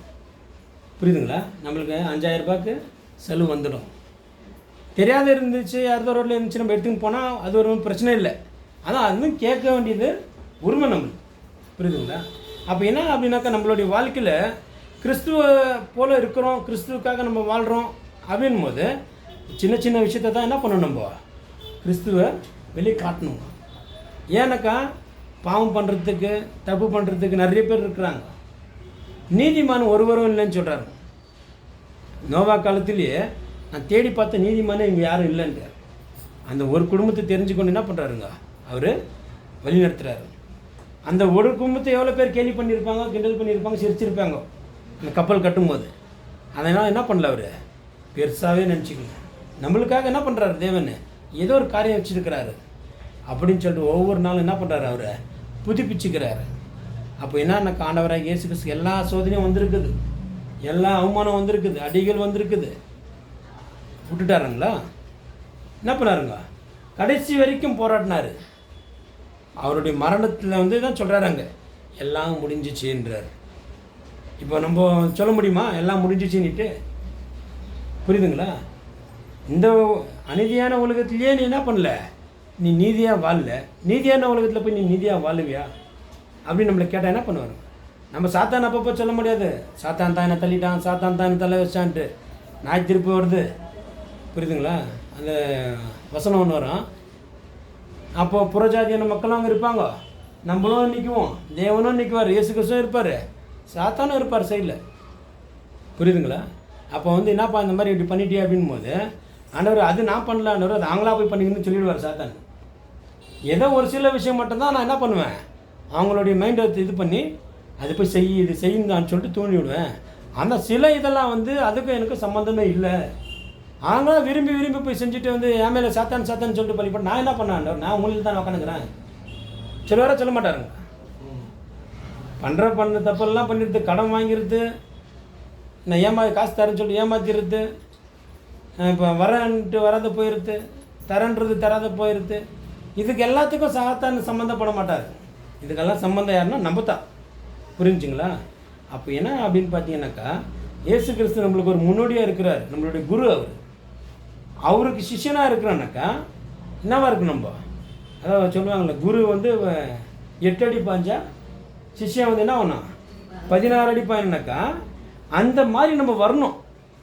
புரியுதுங்களா? நம்மளுக்கு 5000 ரூபாய்க்கு செலவு வந்துடும். தெரியாத இருந்துச்சு, யாரோ ரோட்டில் இருந்துச்சு, நம்ம எடுத்துன்னு போனால் அது ஒரு பிரச்சனை இல்லை. ஆனால் அதுவும் கேட்க வேண்டியது உரிமை நம்மளுக்கு, புரியுதுங்களா? அப்போ என்ன அப்படின்னாக்கா, நம்மளுடைய வாழ்க்கையில் கிறிஸ்துவ போல் இருக்கிறோம், கிறிஸ்துவுக்காக நம்ம வாழ்கிறோம் அப்படின் போது சின்ன சின்ன விஷயத்தை தான் என்ன பண்ணணும், நம்ம கிறிஸ்துவை வெளியே காட்டணும். ஏன்னாக்கா பாவம் பண்ணுறதுக்கு, தப்பு பண்ணுறதுக்கு நிறைய பேர் இருக்கிறாங்க. நீதிமான் ஒருவரும் இல்லைன்னு சொல்கிறாரு. நோவா காலத்திலேயே நான் தேடி பார்த்த நீதிமானே இங்கே யாரும் இல்லைன்றார். அந்த ஒரு குடும்பத்தை தெரிஞ்சுக்கொண்டு என்ன பண்ணுறாருங்க, அவர் வழி நடத்துகிறாரு. அந்த ஒரு குடும்பத்தை எவ்வளோ பேர் கேலி பண்ணியிருப்பாங்க, கிண்டல் பண்ணியிருப்பாங்க, சிரிச்சிருப்பாங்க அந்த கப்பல் கட்டும்போது. அதனால் என்ன பண்ணல, அவர் பெருசாகவே நினச்சிக்கல. நம்மளுக்காக என்ன பண்ணுறாரு தேவன், ஏதோ ஒரு காரியம் வச்சுருக்கிறாரு அப்படின்னு சொல்லிட்டு ஒவ்வொரு நாளும் என்ன பண்ணுறாரு, அவரை புதுப்பிச்சுக்கிறாரு. அப்போ என்னன்னாக்கா, ஆண்டவராக இயேசு கிறிஸ்து எல்லா சோதனையும் வந்திருக்குது, எல்லா அவமானம் வந்திருக்குது, அடிகள் வந்திருக்குது, விட்டுட்டாருங்களா? என்ன பண்ணாருங்க, கடைசி வரைக்கும் போராடினார். அவருடைய மரணத்தில் வந்து தான் சொல்கிறாராங்க, எல்லாம் முடிஞ்சிச்சுன்றார். இப்போ நம்ம சொல்ல முடியுமா எல்லாம் முடிஞ்சிச்சுன்னுட்டு? புரியுதுங்களா? இந்த அநீதியான உலகத்திலேயே நீ என்ன பண்ணல, நீ நீதியாக வாழல, நீதியான உலகத்தில் போய் நீ நீதியாக வாழுவியா அப்படின்னு நம்மளை கேட்டால் என்ன பண்ணுவார்? நம்ம சாத்தான் அப்பப்போ சொல்ல முடியாது, சாத்தான் தான் என்ன தள்ளிட்டான், சாத்தான் தான் என்ன தலை வச்சான்ட்டு நாய் திருப்பி வருது, புரியுதுங்களா? அந்த வசனம் ஒன்று வரும். அப்போது புறஜாதியான மக்களும் அங்கே இருப்பாங்க, நம்மளும் நிற்குவோம், தேவனும் நிற்குவார், இயேசு கிறிஸ்துவும் இருப்பார், சாத்தானும் இருப்பார் சைடில், புரியுதுங்களா? அப்போ வந்து என்னப்பா இந்த மாதிரி இப்படி பண்ணிட்டே அப்படின் போது ஆண்டவர் அது நான் பண்ணலான்னு அது அவங்களா போய் பண்ணிக்கணும்னு சொல்லிடுவார் சாத்தான். ஏதோ ஒரு சில விஷயம் மட்டும்தான் நான் என்ன பண்ணுவேன், அவங்களுடைய மைண்டை இது பண்ணி அது போய் இது செய்யுந்தான்னு சொல்லிட்டு தூண்டி விடுவேன். அந்த சில இதெல்லாம் வந்து அதுக்கும் எனக்கு சம்மந்தமே இல்லை. அவங்களாம் விரும்பி விரும்பி போய் செஞ்சுட்டு வந்து என் மேலே சாத்தான் சொல்லிட்டு பண்ணிப்போம். நான் என்ன பண்ணேன், நான் உங்களுக்கு தான் உட்காந்துக்கிறேன். சில வர சொல்ல மாட்டாருங்க. பண்ண தப்பெல்லாம் பண்ணிடுது, கடன் வாங்கிடுது, நான் காசு தரேன்னு சொல்லிட்டு ஏமாத்திடுறது, இப்போ வரன்ட்டு வராத போயிடுது, தரன்றது தராத போயிடுது. இதுக்கு எல்லாத்துக்கும் சாத்தான் சம்மந்தப்பட மாட்டார். இதுக்கெல்லாம் சம்மந்தம் யாருன்னா நம்ம தான், புரிஞ்சுங்களா? அப்போ என்ன அப்படின்னு பார்த்தீங்கன்னாக்கா, இயேசு கிறிஸ்து நம்மளுக்கு ஒரு முன்னோடியாக இருக்கிறார், நம்மளுடைய குரு. அவருக்கு சிஷ்யனாக இருக்கிறான்னாக்கா என்னவா இருக்கு நம்ம, அதாவது சொல்லுவாங்கள்ல, குரு வந்து 8 அடி பாஞ்சா சிஷ்யன் வந்து என்ன ஆகணும் 16 அடி பாயினாக்கா, அந்த மாதிரி நம்ம வரணும்.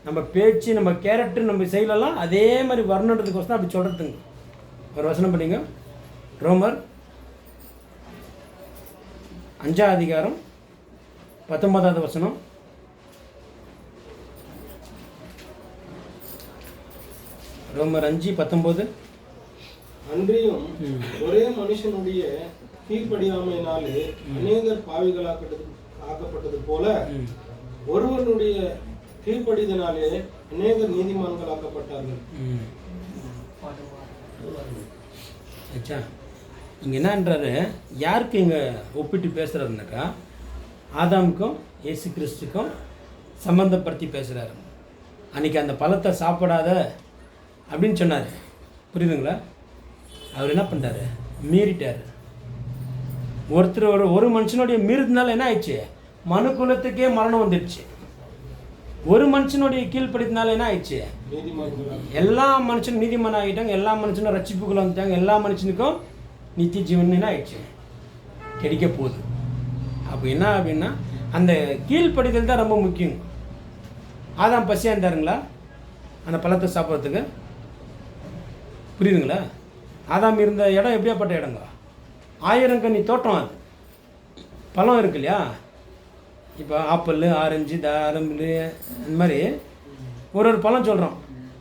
நம்ம பேச்சு, நம்ம கேரக்டர், நம்ம செயலெல்லாம் அதே மாதிரி வரணுன்றதுக்கோசம் அப்படி சொல்கிறதுங்க. ஒரு வசனம் படிங்க. ரோமர் 5ஆம் அதிகாரம் 19வது வசனம். ரோமர் 5:19. அன்றியும் ஒரே மனுஷனுடைய கீழ்ப்படியாமையினாலே அநேகர் ஆக்கப்பட்டது போல ஒருவனுடைய கீழ்ப்படிதனாலே அநேகர் நீதிமான்களாக்கப்பட்டார்கள். இங்கே என்னன்றாரு, யாருக்கு இங்கே ஒப்பிட்டு பேசுகிறாருனாக்கா ஆதாமுக்கும் இயேசு கிறிஸ்துக்கும் சம்மந்தப்படுத்தி பேசுகிறாரு. அன்றைக்கி அந்த பழத்தை சாப்பிடாத அப்படின்னு சொன்னார். புரியுதுங்களா? அவர் என்ன பண்ணுறாரு? மீறிட்டார். ஒரு மனுஷனுடைய மீறதுனால என்ன ஆயிடுச்சு? மனு குலத்துக்கே மரணம் வந்துடுச்சு. ஒரு மனுஷனுடைய கீழ்ப்படுத்தினால என்ன ஆயிடுச்சு? எல்லா மனுஷனும் நீதிமன்றம் ஆகிட்டாங்க, எல்லா மனுஷனும் ரட்சிப்புக்குள்ள வந்துட்டாங்க, எல்லா மனுஷனுக்கும் நித்திய ஜீவன் என்ன ஆயிடுச்சு? கிடைக்க போகுது. அப்போ என்ன அப்படின்னா அந்த கீழ்ப்படிதல் தான் ரொம்ப முக்கியம். ஆதாம் பசியாக இருந்தாருங்களா அந்த பழத்தை சாப்பிட்றதுக்கு? புரியுதுங்களா? ஆதாம் இருந்த இடம் எப்படியாப்பட்ட இடங்க? 1000 கனி தோட்டம். அது பழம் இருக்கு இல்லையா? இப்போ ஆப்பிள், ஆரஞ்சு, தாரம்பு, இந்த மாதிரி ஒரு பழம் சொல்கிறோம்.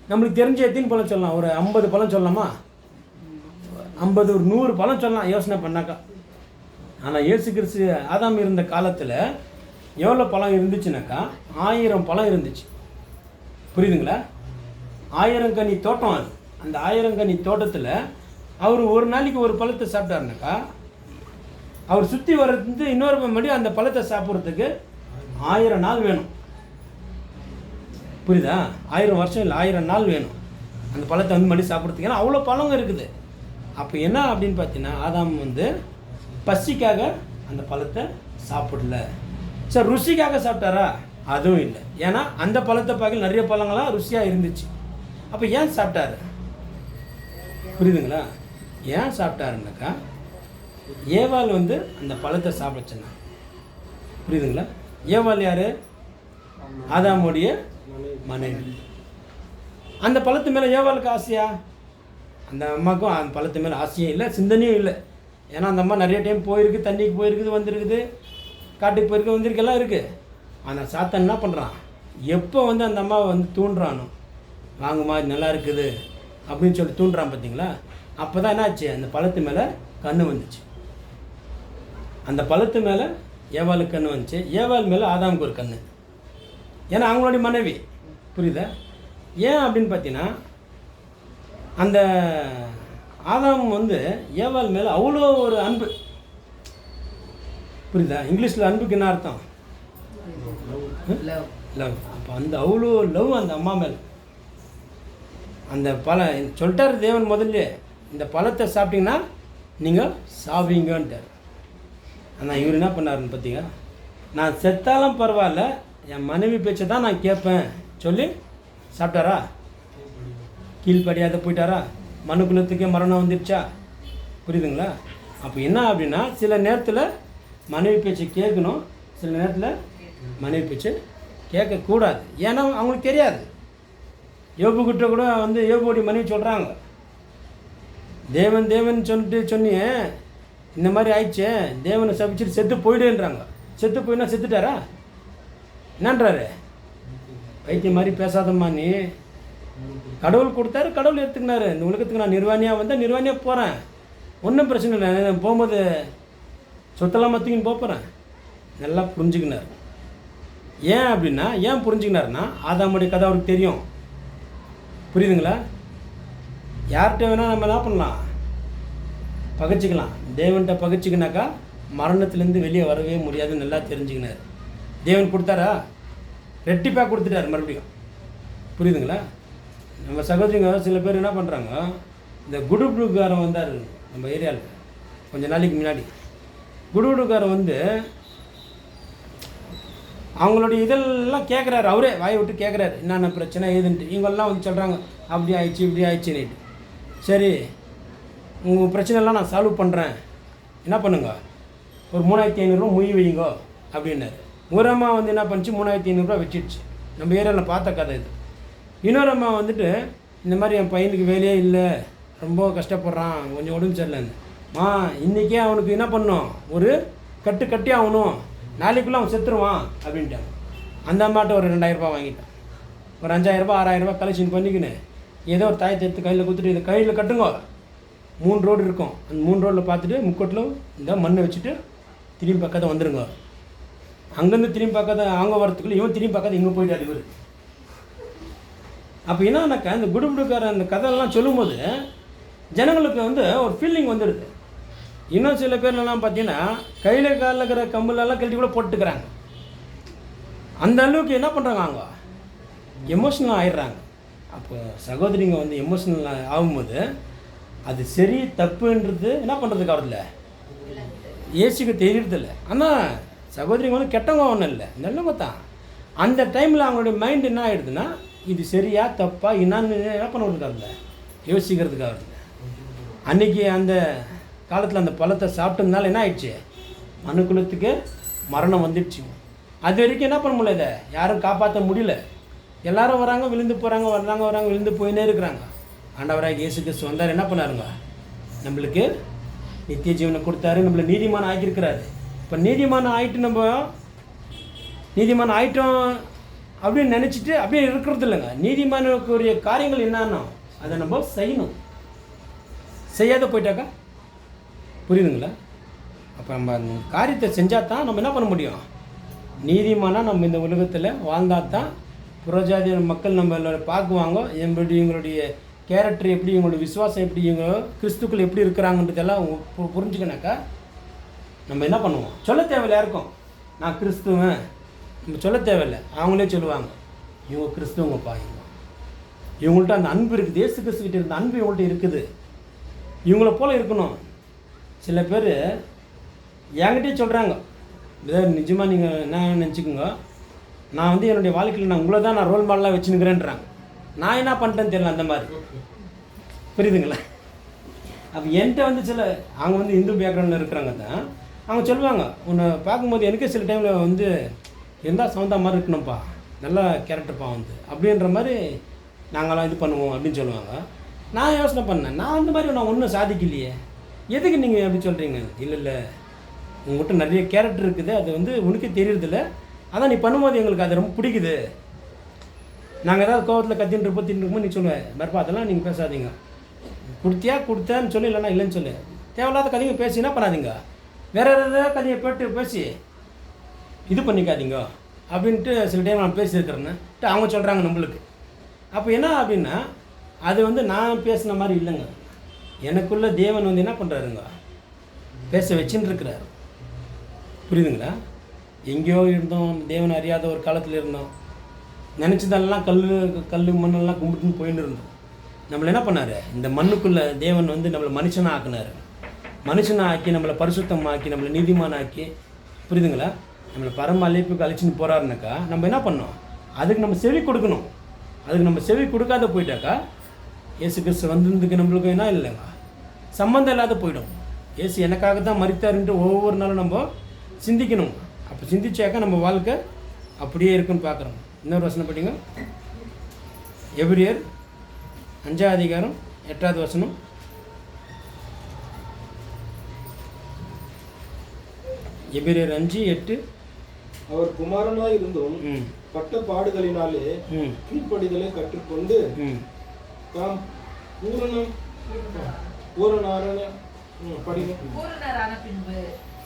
நம்மளுக்கு தெரிஞ்ச எத்தனை பழம் சொல்லலாம்? ஒரு 50 பழம் சொல்லலாமா? 50, ஒரு 100 பழம் சொல்லலாம் யோசனை பண்ணாக்கா. ஆனால் இயேசு கிறிஸ்து ஆதாம் இருந்த காலத்தில் எவ்வளோ பழம் இருந்துச்சுனாக்கா 1000 பழம் இருந்துச்சு. புரியுதுங்களா? 1000 கனி தோட்டம். அது அந்த 1000 கனி தோட்டத்தில் அவர் ஒரு நாளைக்கு ஒரு பழத்தை சாப்பிட்டாருனாக்கா அவர் சுற்றி வர்றது இன்னொரு மறுபடியும் அந்த பழத்தை சாப்பிட்றதுக்கு 1000 நாள் வேணும். புரியுதா? 1000 வருஷம் இல்லை, 1000 நாள் வேணும் அந்த பழத்தை மறுபடியும் சாப்பிட்றதுக்கு. ஏன்னா அவ்வளோ பழங்க இருக்குது. அப்போ என்ன அப்படின்னு பார்த்தீங்கன்னா ஆதாம் பசிக்காக அந்த பழத்தை சாப்பிடல. சார் ருசிக்காக சாப்பிட்டாரா? அதுவும் இல்லை. ஏன்னா அந்த பழத்தை பார்க்க நிறைய பழங்களாம் ருசியாக இருந்துச்சு. அப்போ ஏன் சாப்பிட்டாரு? புரியுதுங்களா? ஏன் சாப்பிட்டாருனாக்கா ஏவாள் அந்த பழத்தை சாப்பிடுச்சுன்னா. புரியுதுங்களா? ஏவாள் யார்? ஆதாமுடைய மனைவி. அந்த பழத்து மேலே ஏவாளுக்கு ஆசையா? அந்த அம்மாவுக்கும் அந்த பழத்து மேலே ஆசையும் இல்லை, சிந்தனையும் இல்லை. ஏன்னா அந்த அம்மா நிறைய டைம் போயிருக்கு, தண்ணிக்கு போயிருக்குது, வந்திருக்குது, காட்டுக்கு போயிருக்கு, வந்திருக்கு, எல்லாம் இருக்குது. ஆனால் சாத்தான் என்ன பண்ணுறான்? எப்போ அந்த அம்மாவை தூண்டுறானோ, வாங்குமா இது நல்லா இருக்குது அப்படின்னு சொல்லி தூண்டுறான் பார்த்தீங்களா? அப்போ தான் என்னாச்சு? அந்த பழத்து மேலே கண்ணு வந்துச்சு. அந்த பழத்து மேலே ஏவாளுக்கு கண்ணு வந்துச்சு, ஏவாள் மேலே ஆதாமுக்கு ஒரு கண்ணு. ஏன்னா அவங்களுடைய மனைவி. புரியுதா? ஏன் அப்படின்னு பார்த்தீங்கன்னா அந்த ஆதாம் ஏவாள் மேலே அவ்வளோ ஒரு அன்பு. புரியுதா? இங்கிலீஷில் அன்புக்கு என்ன அர்த்தம்? லவ். அப்போ அவ்வளோ லவ் அந்த அம்மா மேலே. அந்த சொல்லிட்டார் தேவன் முதல்ல, இந்த பழத்தை சாப்பிட்டீங்கன்னா நீங்கள் சாவீங்கன்ட்டார். ஆனால் இவர் என்ன பண்ணாருன்னு பார்த்தீங்க, நான் செத்தாலும் பரவாயில்ல, என் மனைவி பேச்சை தான் நான் கேட்பேன் சொல்லி சாப்பிட்டாரா? கீழ்ப்படியாத போயிட்டாரா? மனு குலத்துக்கே மரணம் வந்துடுச்சா? புரியுதுங்களா? அப்போ என்ன அப்படின்னா சில நேரத்தில் மனைவி பேச்சை கேட்கணும், சில நேரத்தில் மனைவி பேச்சை கேட்கக்கூடாது. ஏன்னா அவங்களுக்கு தெரியாது. யோபுக்கிட்ட கூட யோபுடைய மனைவி சொல்கிறாங்க, தேவன் சொன்னியே இந்த மாதிரி ஆயிடுச்சு, தேவனை சபிச்சுட்டு செத்து போயிடுன்றாங்க. செத்து போயினா செத்துட்டாரா? என்னன்றாரு? வைத்திய மாதிரி பேசாதம்மா நீ, கடவுள் கொடுத்தாரு, கடவுள் எடுத்துக்கினாரு. இந்த உலகத்துக்கு நான் நிர்வாணியாக வந்தால் நிர்வாணியாக போகிறேன், ஒன்றும் பிரச்சனை இல்லை, போகும்போது சொத்தெல்லாம் மற்றிக்கின்னு போகிறேன். நல்லா புரிஞ்சுக்கினார். ஏன் அப்படின்னா ஏன் புரிஞ்சுக்கினாருன்னா ஆதாமுடைய கதை அவருக்கு தெரியும். புரியுதுங்களா? யார்கிட்ட வேணால் நம்ம என்ன பண்ணலாம்? பகைச்சிக்கலாம். தேவன்கிட்ட பகைச்சிக்கினாக்கா மரணத்துலேருந்து வெளியே வரவே முடியாதுன்னு நல்லா தெரிஞ்சுக்கினார். தேவன் கொடுத்தாரா? ரெட்டிப்பாக கொடுத்துட்டார் மறுபடியும். புரியுதுங்களா? நம்ம சகோதரிங்க சில பேர் என்ன பண்ணுறாங்க, இந்த குடுகுடுக்காரன் வந்தார் நம்ம ஏரியாவில் கொஞ்சம் நாளைக்கு முன்னாடி. குடுகுடுக்காரன் அவங்களுடைய இதெல்லாம் கேட்குறாரு, அவரே வாயை விட்டு கேட்குறாரு என்னென்ன பிரச்சனை ஏதுன்ட்டு. இவங்கெல்லாம் சொல்கிறாங்க அப்படி ஆயிடுச்சு இப்படி ஆயிடுச்சுன்னுட்டு. சரி உங்கள் பிரச்சனைலாம் நான் சால்வ் பண்ணுறேன், என்ன பண்ணுங்க, ஒரு 3500 ரூபா மொய் வையுங்கோ அப்படின்னாரு. ஒரு அம்மா வந்து என்ன பண்ணிச்சு 3500 வச்சிடுச்சு. நம்ம ஏரியாவில் பார்த்த கதை இது. இன்னொரு அம்மா வந்துட்டு இந்த மாதிரி என் பையனுக்கு வேலையே இல்லை, ரொம்ப கஷ்டப்படுறான், கொஞ்சம் உடம்பு சரியில்லைன்னு. இன்றைக்கே அவனுக்கு என்ன பண்ணணும், ஒரு கட்டி ஆகணும், நாளைக்குள்ளே அவன் செத்துருவான் அப்படின்ட்டாங்க. அந்த அம்மாட்ட ஒரு 2000 ரூபாய் வாங்கிட்டான். ஒரு 5000 ரூபாய் 6000 ரூபாய் கலெக்ஷன் பண்ணிக்கின்னு ஏதோ ஒரு தாயத்தை எடுத்து கையில் கொடுத்துட்டு இதை கையில் கட்டுங்க. 3 ரோடு இருக்கும், அந்த 3 ரோடில் பார்த்துட்டு முக்கோட்டில் இந்த மண்ணை வச்சுட்டு திரும்பி பக்கத்தை வந்துடுங்க. அங்கேருந்து திரும்பி பக்கத்தை அவங்க வரத்துக்குள்ளே இவன் திரும்பி பக்கத்தை இங்கே போயிட்டாரு இவர். அப்போ என்னன்னாக்கா இந்த குடுகுடுக்கார அந்த கதையெல்லாம் சொல்லும்போது ஜனங்களுக்கு வந்து ஒரு ஃபீலிங் வந்துடுது. இன்னும் சில பேர்லாம் பார்த்தீங்கன்னா கையில் காலில் இருக்கிற கம்புலெல்லாம் கழட்டி கூட போட்டுக்கிறாங்க. அந்த அளவுக்கு என்ன பண்ணுறாங்க, அவங்க எமோஷ்னல் ஆகிடுறாங்க. அப்போ சகோதரிங்க வந்து எமோஷ்னல் ஆகும்போது அது சரி தப்புன்றது என்ன பண்ணுறதுக்கு அவரில் ஏசிக்கு தெரியறதில்ல. ஆனால் சகோதரிங்க வந்து கெட்டவங்க ஒன்றும் இல்லை, நல்லவங்க தான். அந்த டைமில் அவங்களுடைய மைண்ட் என்ன ஆகிடுதுன்னா இது சரியா தப்பா என்னன்னு என்ன பண்ணுறதுக்கு அவரில் யோசிக்கிறதுக்காக இல்லை. அன்றைக்கி அந்த காலத்தில் அந்த பழத்தை சாப்பிட்டதுனால என்ன ஆயிடுச்சு, மனுக்குலத்துக்கு மரணம் வந்துடுச்சு. அது வரைக்கும் என்ன பண்ண முடியல, இதை யாரும் காப்பாற்ற முடியல. எல்லாரும் வராங்க விழுந்து போகிறாங்க, வராங்க விழுந்து போயினே இருக்கிறாங்க. ஆண்டவராக இயேசு கிறிஸ்து வந்தார், என்ன பண்ணாருங்க, நம்மளுக்கு நித்திய ஜீவனை கொடுத்தாரு, நம்மளை நீதிமான் ஆகியிருக்கிறாரு. இப்போ நீதிமானம் ஆகிட்டோம் அப்படின்னு நினச்சிட்டு அப்படியே இருக்கிறது இல்லைங்க. நீதிமானுக்குரிய காரியங்கள் என்னன்னா அதை நம்ம செய்யணும். செய்யாத போயிட்டாக்கா புரியுதுங்களா? அப்போ நம்ம அந்த காரியத்தை செஞ்சால் தான் நம்ம என்ன பண்ண முடியும், நீதிமானாக நம்ம இந்த உலகத்தில் வாழ்ந்தால் தான் புறஜாதிய மக்கள் நம்மளோட பார்க்குவாங்க. இவங்களுடைய கேரக்டர் எப்படி, இவங்களுடைய விசுவாசம் எப்படி, இவங்க கிறிஸ்துக்கள் எப்படி இருக்கிறாங்கன்றதெல்லாம் புரிஞ்சுக்கனாக்கா நம்ம என்ன பண்ணுவோம், சொல்ல தேவையில்லை. யாருக்கும் நான் கிறிஸ்துவன் நம்ம சொல்ல தேவையில்லை, அவங்களே சொல்லுவாங்க இவங்க கிறிஸ்துவங்கப்பா, இவங்கள்ட்ட அந்த அன்பு இருக்குது, இயேசு கிறிஸ்துக்கிட்ட இருந்த அன்பு இவங்கள்ட்ட இருக்குது, இவங்கள போல் இருக்கணும். சில பேர் என்கிட்டயே சொல்கிறாங்க, நிஜமாக நீங்கள் என்ன நினச்சிக்கோங்க, நான் வந்து என்னுடைய வாழ்க்கையில் நான் உங்களை தான் நான் ரோல் மாடலாக வச்சுன்னுக்கிறேன்றாங்க. நான் என்ன பண்ணிட்டேன்னு தெரியல, அந்த மாதிரி புரியுதுங்களா? அப்போ என்கிட்ட வந்து சில அவங்க வந்து இந்து பேக்ரவுண்டில் இருக்கிறாங்க தான், அவங்க சொல்லுவாங்க உன்னை பார்க்கும்போது எனக்கே சில டைமில் வந்து இருந்தால் சவுந்தா மாதிரி இருக்கணும்ப்பா, நல்லா கேரக்டர்ப்பா வந்து அப்படின்ற மாதிரி நாங்களாம் இது பண்ணுவோம் அப்படின்னு சொல்லுவாங்க. நான் யோசனை பண்ணேன், நான் அந்த மாதிரி நான் ஒன்றும் சாதிக்கலையே, எதுக்கு நீங்கள் அப்படி சொல்கிறீங்க? இல்லை உங்கள்கிட்ட நிறைய கேரக்டர் இருக்குது, அது வந்து உனக்கே தெரியறதில்ல, அதான் நீ பண்ணும்போது எங்களுக்கு அது ரொம்ப பிடிக்குது. நாங்கள் ஏதாவது கோவத்தில் கத்தின்னு இருக்கும்போது நீ சொல்லுவேன் மறுப்பா அதெல்லாம் நீங்கள் பேசாதீங்க, கொடுத்தேன்னு சொல்லி இல்லைன்னா இல்லைன்னு சொல்லு, தேவையில்லாத கதைங்க பேசி என்ன பண்ணாதீங்க, வேற ஏதாவது கதையை பேசி இது பண்ணிக்காதீங்க அப்படின்ட்டு சில டைம் நான் பேசியிருக்கிறேன்னு அவங்க சொல்கிறாங்க நம்மளுக்கு. அப்போ என்ன அப்படின்னா அது வந்து நான் பேசின மாதிரி இல்லைங்க, எனக்குள்ள தேவன் வந்து என்ன பண்ணுறாருங்க, பேச வச்சுன்னு இருக்கிறாரு. புரியுதுங்களா? எங்கேயோ இருந்தோம், தேவன் அறியாத ஒரு காலத்தில் இருந்தோம், நினச்சதெல்லாம் கல் மண்ணெல்லாம் கும்பிட்டுன்னு போயின்னு இருந்தோம். நம்மளை என்ன பண்ணார், இந்த மண்ணுக்குள்ளே தேவன் வந்து நம்மளை மனுஷனாக ஆக்கினார். மனுஷனாக ஆக்கி நம்மளை பரிசுத்தமாக்கி நம்மளை நீதிமானாக்கி, புரியுதுங்களா, நம்மளை பரம அழைப்புக்கு அழைச்சின்னு போகிறாருனாக்கா நம்ம என்ன பண்ணோம், அதுக்கு நம்ம செவி கொடுக்கணும். அதுக்கு நம்ம செவி கொடுக்காத போயிட்டாக்கா இயேசு கிறிஸ்து வந்ததுக்கு நம்மளுக்கு என்ன இல்லைங்க, சம்மந்தம் இல்லாத போயிடும். இயேசு எனக்காக தான் மரித்தாருன்ட்டு ஒவ்வொரு நாளும் நம்ம சிந்திக்கணும். அப்போ சிந்திச்சாக்கா நம்ம வாழ்க்கை அப்படியே இருக்குன்னு பார்க்குறோம். இன்னொரு வசனம் படிங்க, எபிரியர் 5ஆம் அதிகாரம் 8வது வசனம். எபிரியர் 5:8. அவர் குமாரனாய் இருந்தும் பட்ட பாடுகளினாலே கீழ்ப்படிதலை கற்றுக்கொண்டு தாம் பூரணரான பின்பு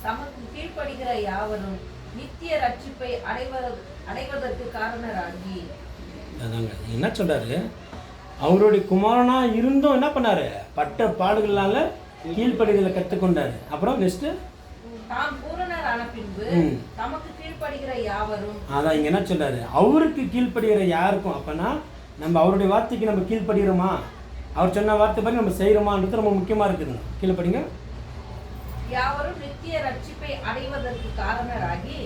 தமக்கு கீழ்ப்படுகிற யாவரும் நித்திய ரட்சிப்பை அடைவதற்கு காரணராகி. அதாங்க என்ன சொல்றாரு, அவருடைய குமாரனா இருந்தும் என்ன பண்ணாரு, பட்ட பாடுகளால கீழ்ப்படிதலை கற்றுக்கொண்டாரு. அப்புறம் நெக்ஸ்ட் தாம் பூரணரான பின்பு தமக்கு கீழ்ப்படுகிற யாவரும். அதான் இங்க என்ன சொல்றாரு, அவருக்கு கீழ்ப்படுகிற யாருக்கும். அப்பனா நம்ம அவருடைய வார்த்தைக்கு நம்ம கீழ்ப்படுகிறோமா, அவர் சொன்ன வார்த்தை படி நம்ம செய்யறோமான்றது ரொம்ப முக்கியமா இருக்குதுங்க. கீழ்ப்படிங்க. யாவரும் நித்திய ரட்சிப்பை அடைவதற்கு காரணராகி.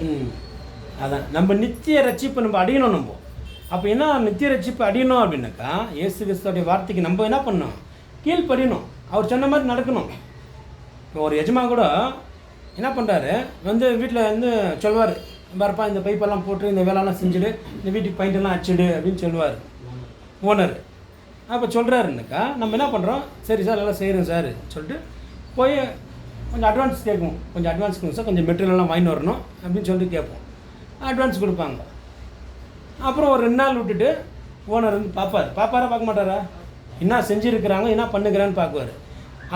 அதான் நம்ம நித்திய ரட்சிப்பை நம்ம அடையணும். நம்ம அப்போ என்ன நித்திய ரட்சிப்பை அடையணும் அப்படின்னாக்கா இயேசு கிறிஸ்துவோடைய வார்த்தைக்கு நம்ம என்ன பண்ணணும், கீழ்ப்படியணும், அவர் சொன்ன மாதிரி நடக்கணும். இப்போ ஒரு எஜமா கூட என்ன பண்ணுறாரு, வந்து வீட்டில் வந்து சொல்வார், வரப்பா இந்த பைப்பெல்லாம் போட்டு இந்த வேலைலாம் செஞ்சுடு, இந்த வீட்டுக்கு பெயிண்டெல்லாம் அடிச்சிடு அப்படின்னு சொல்லுவார் ஓனர். அப்போ சொல்கிறாருன்னாக்கா நம்ம என்ன பண்ணுறோம், சரி சார் எல்லாம் செய்கிறேன் சார் சொல்லிட்டு போய் கொஞ்சம் அட்வான்ஸ் கேட்கும், கொஞ்சம் அட்வான்ஸ் கொடுங்க சார், கொஞ்சம் மெட்டீரியல்லாம் வாங்கிட்டு வரணும் அப்படின்னு சொல்லிட்டு கேட்போம். அட்வான்ஸ் கொடுப்பாங்க. அப்புறம் ஒரு 2 நாள் விட்டுட்டு ஓனர் வந்து பார்ப்பாரா பார்க்க மாட்டாரா, என்ன செஞ்சுருக்கிறாங்க என்ன பண்ணுக்கிறான்னு பார்க்குவார்.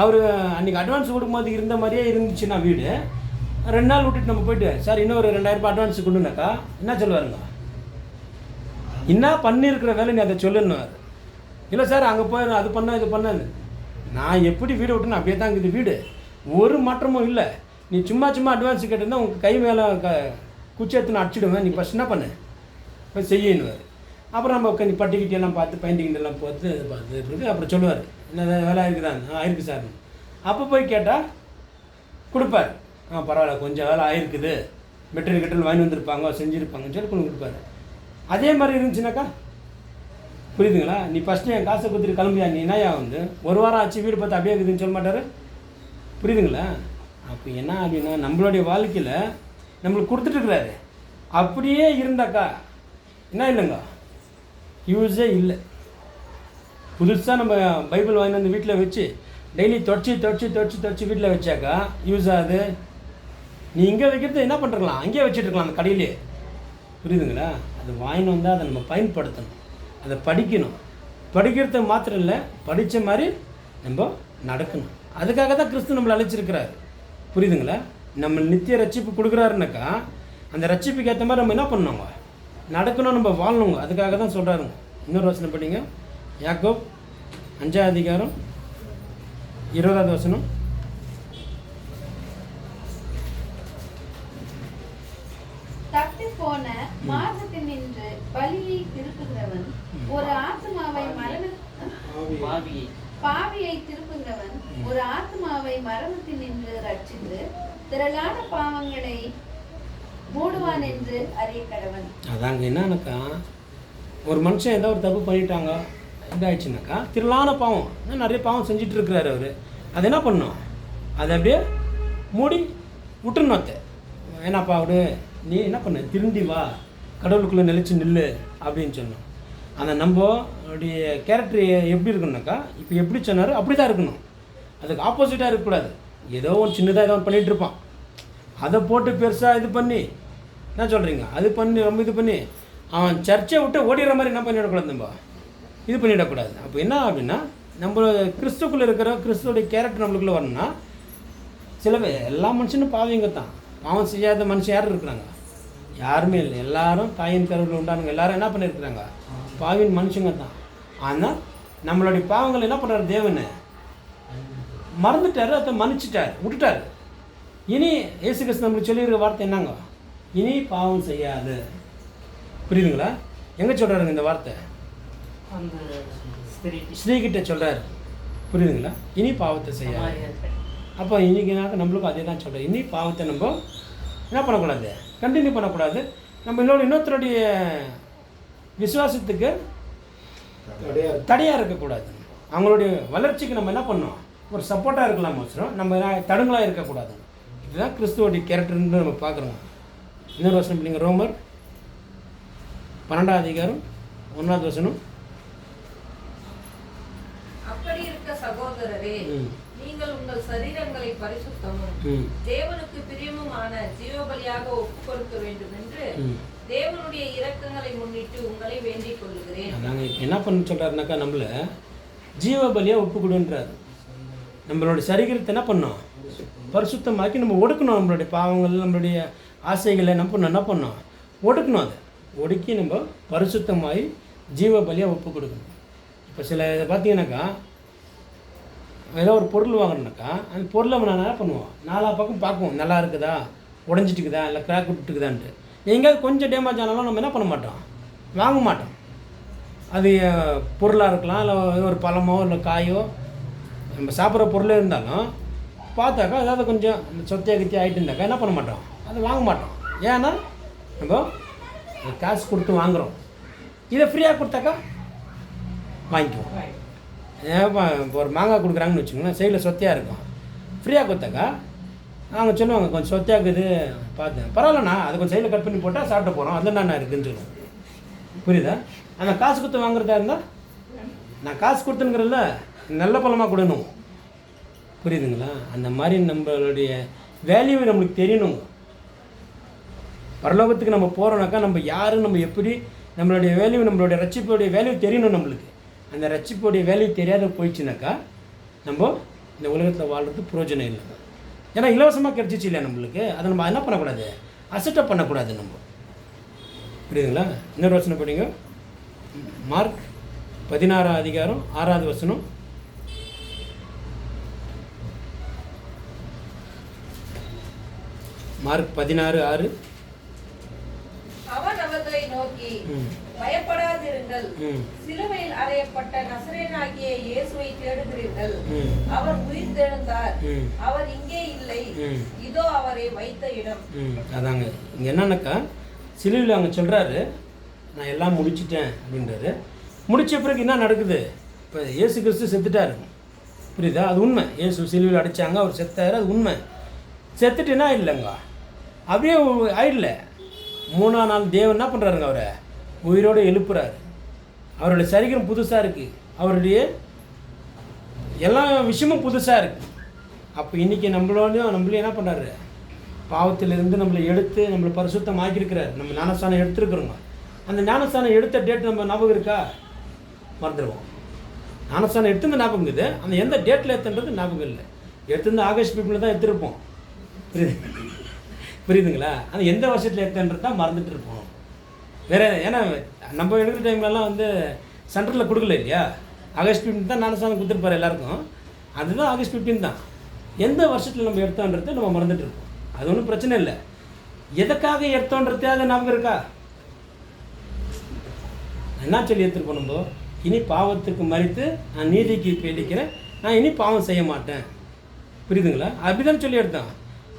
அவர் அன்றைக்கி அட்வான்ஸ் கொடுக்கும்போது இருந்த மாதிரியே இருந்துச்சுன்னா வீடு, 2 நாள் விட்டுட்டு நம்ம போயிட்டு சார் இன்னும் ஒரு 2000 ரூபாய் அட்வான்ஸ் கொடுனாக்கா என்ன சொல்லுவாருங்க, என்ன பண்ணியிருக்கிற வேலை நீ அதை சொல்லுன்னுவார். இல்லை சார் அங்கே போய் அது பண்ண இது பண்ணது, நான் எப்படி வீடு விட்டுன்னு அப்படியே தான் இருக்குது வீடு, ஒரு மாற்றமும் இல்லை, நீ சும்மா அட்வான்ஸ் கேட்டிருந்தா உங்கள் கை மேலே குச்சி எடுத்துன்னு அடிச்சிடுவேன், நீ ஃபஸ்ட் என்ன பண்ணு போய் செய்யணுவார். அப்புறம் நம்ம உட்காந்து பட்டிக்கிட்டெல்லாம் பார்த்து பெயிண்டிங் எல்லாம் பார்த்து இருக்குது. அப்புறம் சொல்லுவார் என்ன வேலை இருக்குதாங்க, ஆயிருக்கு சார். அப்போ போய் கேட்டால் கொடுப்பார், பரவாயில்ல கொஞ்சம் வேலை ஆயிருக்குது, மெட்டீரியல் வாங்கி வந்திருப்பாங்க செஞ்சுருப்பாங்கன்னு சொல்லி கொண்டு கொடுப்பாரு. அதே மாதிரி இருந்துச்சுனாக்கா புரியுதுங்களா, நீ ஃபஸ்ட்டு என் காசை கொடுத்துட்டு கிளம்பியா, நீ என்னையா வந்து ஒரு வாரம் ஆச்சு வீடு பார்த்து அப்படியே இருக்குதுன்னு சொல்ல மாட்டார். புரியுதுங்களா? அப்போ என்ன அப்படின்னா நம்மளுடைய வாழ்க்கையில் நம்மளுக்கு கொடுத்துட்ருக்குறாரு, அப்படியே இருந்தாக்கா என்ன இல்லைங்க, யூஸே இல்லை. புதுசாக நம்ம பைபிள் வாங்கி வந்து வீட்டில் வச்சு டெய்லி தொடச்சி வீட்டில் வச்சாக்கா யூஸ் ஆகுது. நீ இங்கே வைக்கிறது என்ன பண்ணுறலாம், அங்கேயே வச்சுட்ருக்கலாம் அந்த கடையிலே. புரியுதுங்களா? அது வாங்கின்னு வந்தால் அதை நம்ம பயன்படுத்தணும், அதை படிக்கணும். படிக்கிறது மாத்திரம் இல்லை, படித்த மாதிரி நம்ம நடக்கணும். அதுக்காக தான் கிறிஸ்து நம்மளை அழைச்சிருக்கிறார். புரியுதுங்களா? நம்ம நித்திய ரட்சிப்பு கொடுக்குறாருனாக்கா அந்த ரட்சிப்புக்கு ஏற்ற மாதிரி நம்ம என்ன பண்ணணுங்க, நடக்கணும், நம்ம வாழணுங்க. அதுக்காக தான் சொல்கிறாருங்க. இன்னொரு வசனம் படிங்க, யாக்கோப் 5ஆம் அதிகாரம் 20வது வசனம். தப்பி போன மார்க்கத்தில் நின்று பலியை திருப்புகிறவன் ஒரு ஆத்மாவை பாவியை திருப்புகிறவன் ஒரு ஆத்மாவை மரணத்தில் நின்று ரட்சித்து திரளான பாவங்களை மூடுவான் என்று அறிய கடவன். அதாங்க என்னன்னாக்கா, ஒரு மனுஷன் ஏதோ ஒரு தப்பு பண்ணிட்டாங்க இதாகிடுச்சுனாக்கா திரளான பாவம், நிறைய பாவம் செஞ்சுட்டு இருக்கிறாரு அவர். அது என்ன பண்ணணும், அதை அப்படியே மூடி விட்டுணும். அத்தை என்னப்பா அவரு, நீ என்ன பண்ண, திருந்தி வா, கடவுளுக்குள்ளே நிலைச்சு நில்லு அப்படின்னு சொன்னோம். அந்த நம்மளுடைய கேரக்டர் எப்படி இருக்கணும்னாக்கா, இப்போ எப்படி சொன்னார் அப்படி தான் இருக்கணும். அதுக்கு ஆப்போசிட்டாக இருக்கக்கூடாது. ஏதோ ஒரு சின்னதாக ஏதோ ஒன்று பண்ணிகிட்டு இருப்பான், அதை போட்டு பெருசாக இது பண்ணி என்ன சொல்கிறீங்க, அது பண்ணி ரொம்ப இது பண்ணி அவன் சர்ச்சை விட்டு ஓடிடுற மாதிரி என்ன பண்ணிடக்கூடாது, நம்ம இது பண்ணிடக்கூடாது. அப்போ என்ன அப்படின்னா, நம்ம கிறிஸ்துக்குள்ளே இருக்கிற கிறிஸ்துவோடைய கேரக்டர் நம்மளுக்குள்ளே வரணும்னா, சில எல்லா மனுஷனும் பாவங்க தான். பாவம் செய்யாத மனுஷன் யார் இருக்கிறாங்க, யாருமே இல்லை. எல்லாரும் தாயின் கருவில் உண்டானுங்க, எல்லாரும் என்ன பண்ணியிருக்கிறாங்க, பாவின் மனுஷங்க தான். ஆனால் நம்மளுடைய பாவங்கள் என்ன பண்ணுறாரு, தேவனை மறந்துட்டார், அதை மன்னிச்சிட்டார், விட்டுட்டார். இனி இயேசு கிறிஸ்து நம்மளுக்கு சொல்லியிருக்க வார்த்தை என்னங்க, இனி பாவம் செய்யாது. புரியுதுங்களா? எங்கே சொல்கிறாருங்க இந்த வார்த்தை, ஸ்ரீகிட்ட சொல்கிறாரு. புரியுதுங்களா? இனி பாவத்தை செய்யாது. அப்போ இன்றைக்கினாக்க நம்மளுக்கும் அதே தான் சொல்கிறேன், இனி பாவத்தை நம்ம என்ன பண்ணக்கூடாது, கண்டினியூ பண்ணக்கூடாது. நம்ம இன்னொருத்தருடைய விசுவாசத்துக்கு தடையாக இருக்கக்கூடாது. அவங்களுடைய வளர்ச்சிக்கு நம்ம என்ன பண்ணோம், ஒரு சப்போர்ட்டாக இருக்கலாம் அவசரம், நம்ம தடுங்களாக இருக்கக்கூடாது. இதுதான் கிறிஸ்துவோடைய கேரக்டர்னு நம்ம பார்க்குறோம். இன்னொரு வசனம் இல்லைங்க, ரோமர் 12ஆம் அதிகாரம் 1வது வசனம். அப்படி இருக்க சகோதரரே, நீங்கள் உங்கள் சரீரங்களை பரிசுத்தமும் தேவனுக்கு பிரியமுமான ஜீவபலியாக ஒப்புக் கொடுக்க வேண்டும் என்று தேவனுடைய இரக்கங்களை முன்னிட்டு உங்களை வேண்டிக் கொள்ளுகிறேன். நாங்கள் இப்போ என்ன பண்ண சொல்கிறாருனாக்கா, நம்மள ஜீவபலியாக ஒப்பு கொடுன்றாரு. நம்மளுடைய சரீரத்தை என்ன பண்ணோம், பரிசுத்தமாக்கி நம்ம ஒடுக்கணும். நம்மளுடைய பாவங்கள், நம்மளுடைய ஆசைகளை நம்ம என்ன பண்ணோம், ஒடுக்கணும். அதை ஒடுக்கி நம்ம பரிசுத்தமாகி ஜீவபலியாக ஒப்பு கொடுக்கணும். இப்போ சில இதை பார்த்தீங்கன்னாக்கா, ஏதோ ஒரு பொருள் வாங்குறோம்னாக்கா, அந்த பொருளை நம்ம என்ன பண்ணுவோம், 4 பக்கம் பார்க்குவோம், நல்லா இருக்குதா, உடஞ்சிட்டுக்குதா, இல்லை கிராக் விட்டுக்குதான்ட்டு. எங்கேயாவது கொஞ்சம் டேமேஜ் ஆனாலும் நம்ம என்ன பண்ண மாட்டோம், வாங்க மாட்டோம். அது பொருளாக இருக்கலாம், இல்லை ஒரு பழமோ இல்லை காயோ, நம்ம சாப்பிட்ற பொருளே இருந்தாலும் பார்த்தாக்கா ஏதாவது கொஞ்சம் சொத்தியாக கித்தியாக ஆகிட்டு இருந்தாக்கா என்ன பண்ண மாட்டோம், அதை வாங்க மாட்டோம். ஏன்னா நம்ம காசு கொடுத்து வாங்குகிறோம். இதை ஃப்ரீயாக கொடுத்தாக்கா வாங்கிக்குவோம். ஏன் இப்போ ஒரு மாங்காய் கொடுக்குறாங்கன்னு வச்சுக்கோங்களேன், சைடில் சொத்தையாக இருக்கும், ஃப்ரீயாக கொடுத்தாக்கா அவங்க சொல்லுவாங்க கொஞ்சம் சொத்தியாக்குது பார்த்தேன், பரவாயில்லண்ணா அது கொஞ்சம் சைடில் கட் பண்ணி போட்டால் சாப்பிட்டு போகிறோம், அதில் என்ன இருக்குதுன்னு சொல்லுவோம். புரியுதா? அந்த காசு கொடுத்து வாங்குறதா இருந்தால் நான் காசு கொடுத்துங்கிறதில்ல நல்ல பழமாக கொடுணும். புரியுதுங்களா? அந்த மாதிரி நம்மளுடைய வேல்யூ நம்மளுக்கு தெரியணும். பரலோகத்துக்கு நம்ம போகிறோம்னாக்கா நம்ம யார், நம்ம எப்படி, நம்மளுடைய வேல்யூ, நம்மளுடைய ரட்சிப்புடைய வேல்யூ தெரியணும் நம்மளுக்கு. அந்த ரட்சிப்புடைய வேல்யூ தெரியாத போயிடுச்சுனாக்கா நம்ம இந்த உலகத்தில் வாழ்கிறது பிரயோஜனம் இல்லை. ஏன்னா இலவசமாக கிடச்சிச்சு இல்லையா நம்மளுக்கு, அதை நம்ம என்ன பண்ணக்கூடாது, அசட்டப் பண்ணக்கூடாது நம்ம. புரியுதுங்களா? இன்னொரு வசனம் படிங்க. மார்க் 16 அதிகாரம் 6வது வசனம். மார்க் 16:6. அவன் அவர்களை நோக்கி, பயப்படாதிருங்கள், சிலுவையில் அறையப்பட்ட நசரேயனாகிய இயேசுவை தேடுகிறீர்கள். அவர் உயிர்த்தெழுந்தார், அவர் இங்கே இல்லை, இதோ அவரை வைத்த இடம். அதாங்க இங்கே என்னன்னாக்கா, சிலுவையில் அவங்க சொல்கிறாரு நான் எல்லாம் முடிச்சிட்டேன் அப்படின்றாரு. முடித்த பிறகு என்ன நடக்குது? இப்போ இயேசு கிறிஸ்து செத்துட்டாரு. புரியுதா? அது உண்மை. இயேசு சிலுவையில் அடித்தாங்க, அவர் செத்தாரு, அது உண்மை. செத்துட்டுனா இல்லைங்க, அப்படியே ஆயிடல. 3ஆம் நாள் தேவன் என்ன பண்ணுறாருங்க, அவரை உயிரோடு எழுப்புறாரு. அவருடைய சரீரம் புதுசாக இருக்குது, அவருடைய எல்லா விஷயமும் புதுசாக இருக்குது. அப்போ இன்றைக்கி நம்மளையும் என்ன பண்ணுறாரு, பாவத்திலிருந்து நம்மளை எடுத்து நம்மளை பரிசுத்தம் ஆக்கியிருக்கிறார். நம்ம ஞானஸ்தானம் எடுத்துருக்குறோங்க. அந்த ஞானஸ்தானம் எடுத்த டேட் நம்ம ஞாபகம் இருக்கா? மறந்துடுவோம். ஞானஸ்தானம் எடுத்துருந்து ஞாபகம் இருக்குது, அந்த எந்த டேட்டில் எடுத்துன்றது ஞாபகம் இல்லை. எடுத்துருந்து ஆகஸ்ட் 15 தான் எடுத்துருப்போம். புரியுதுங்களா? ஆனால் எந்த வருஷத்தில் எடுத்துன்றது தான் மறந்துட்டு இருப்போம். வேறு ஏன்னா நம்ம எடுக்கிற டைம்லலாம் வந்து சென்டரில் கொடுக்கல இல்லையா, ஆகஸ்ட் 15 தான் ஞானஸ்தானம் கொடுத்துருப்பாரு எல்லாருக்கும். அதுதான் ஆகஸ்ட் 15 தான். எந்த வருஷத்தில் நம்ம எடுத்தோன்றதை நம்ம மறந்துட்டு இருப்போம். அது ஒன்றும் பிரச்சனை இல்லை. எதுக்காக எடுத்தோன்றதையாக ஞாபகம் இருக்கா? என்ன சொல்லி எடுத்துருப்போம் நம்ம, இனி பாவத்துக்கு மறித்து நான் நீதிக்கு பேடிக்கிறேன், நான் இனி பாவம் செய்ய மாட்டேன். புரியுதுங்களா? அப்படிதான் சொல்லி எடுத்தோம்.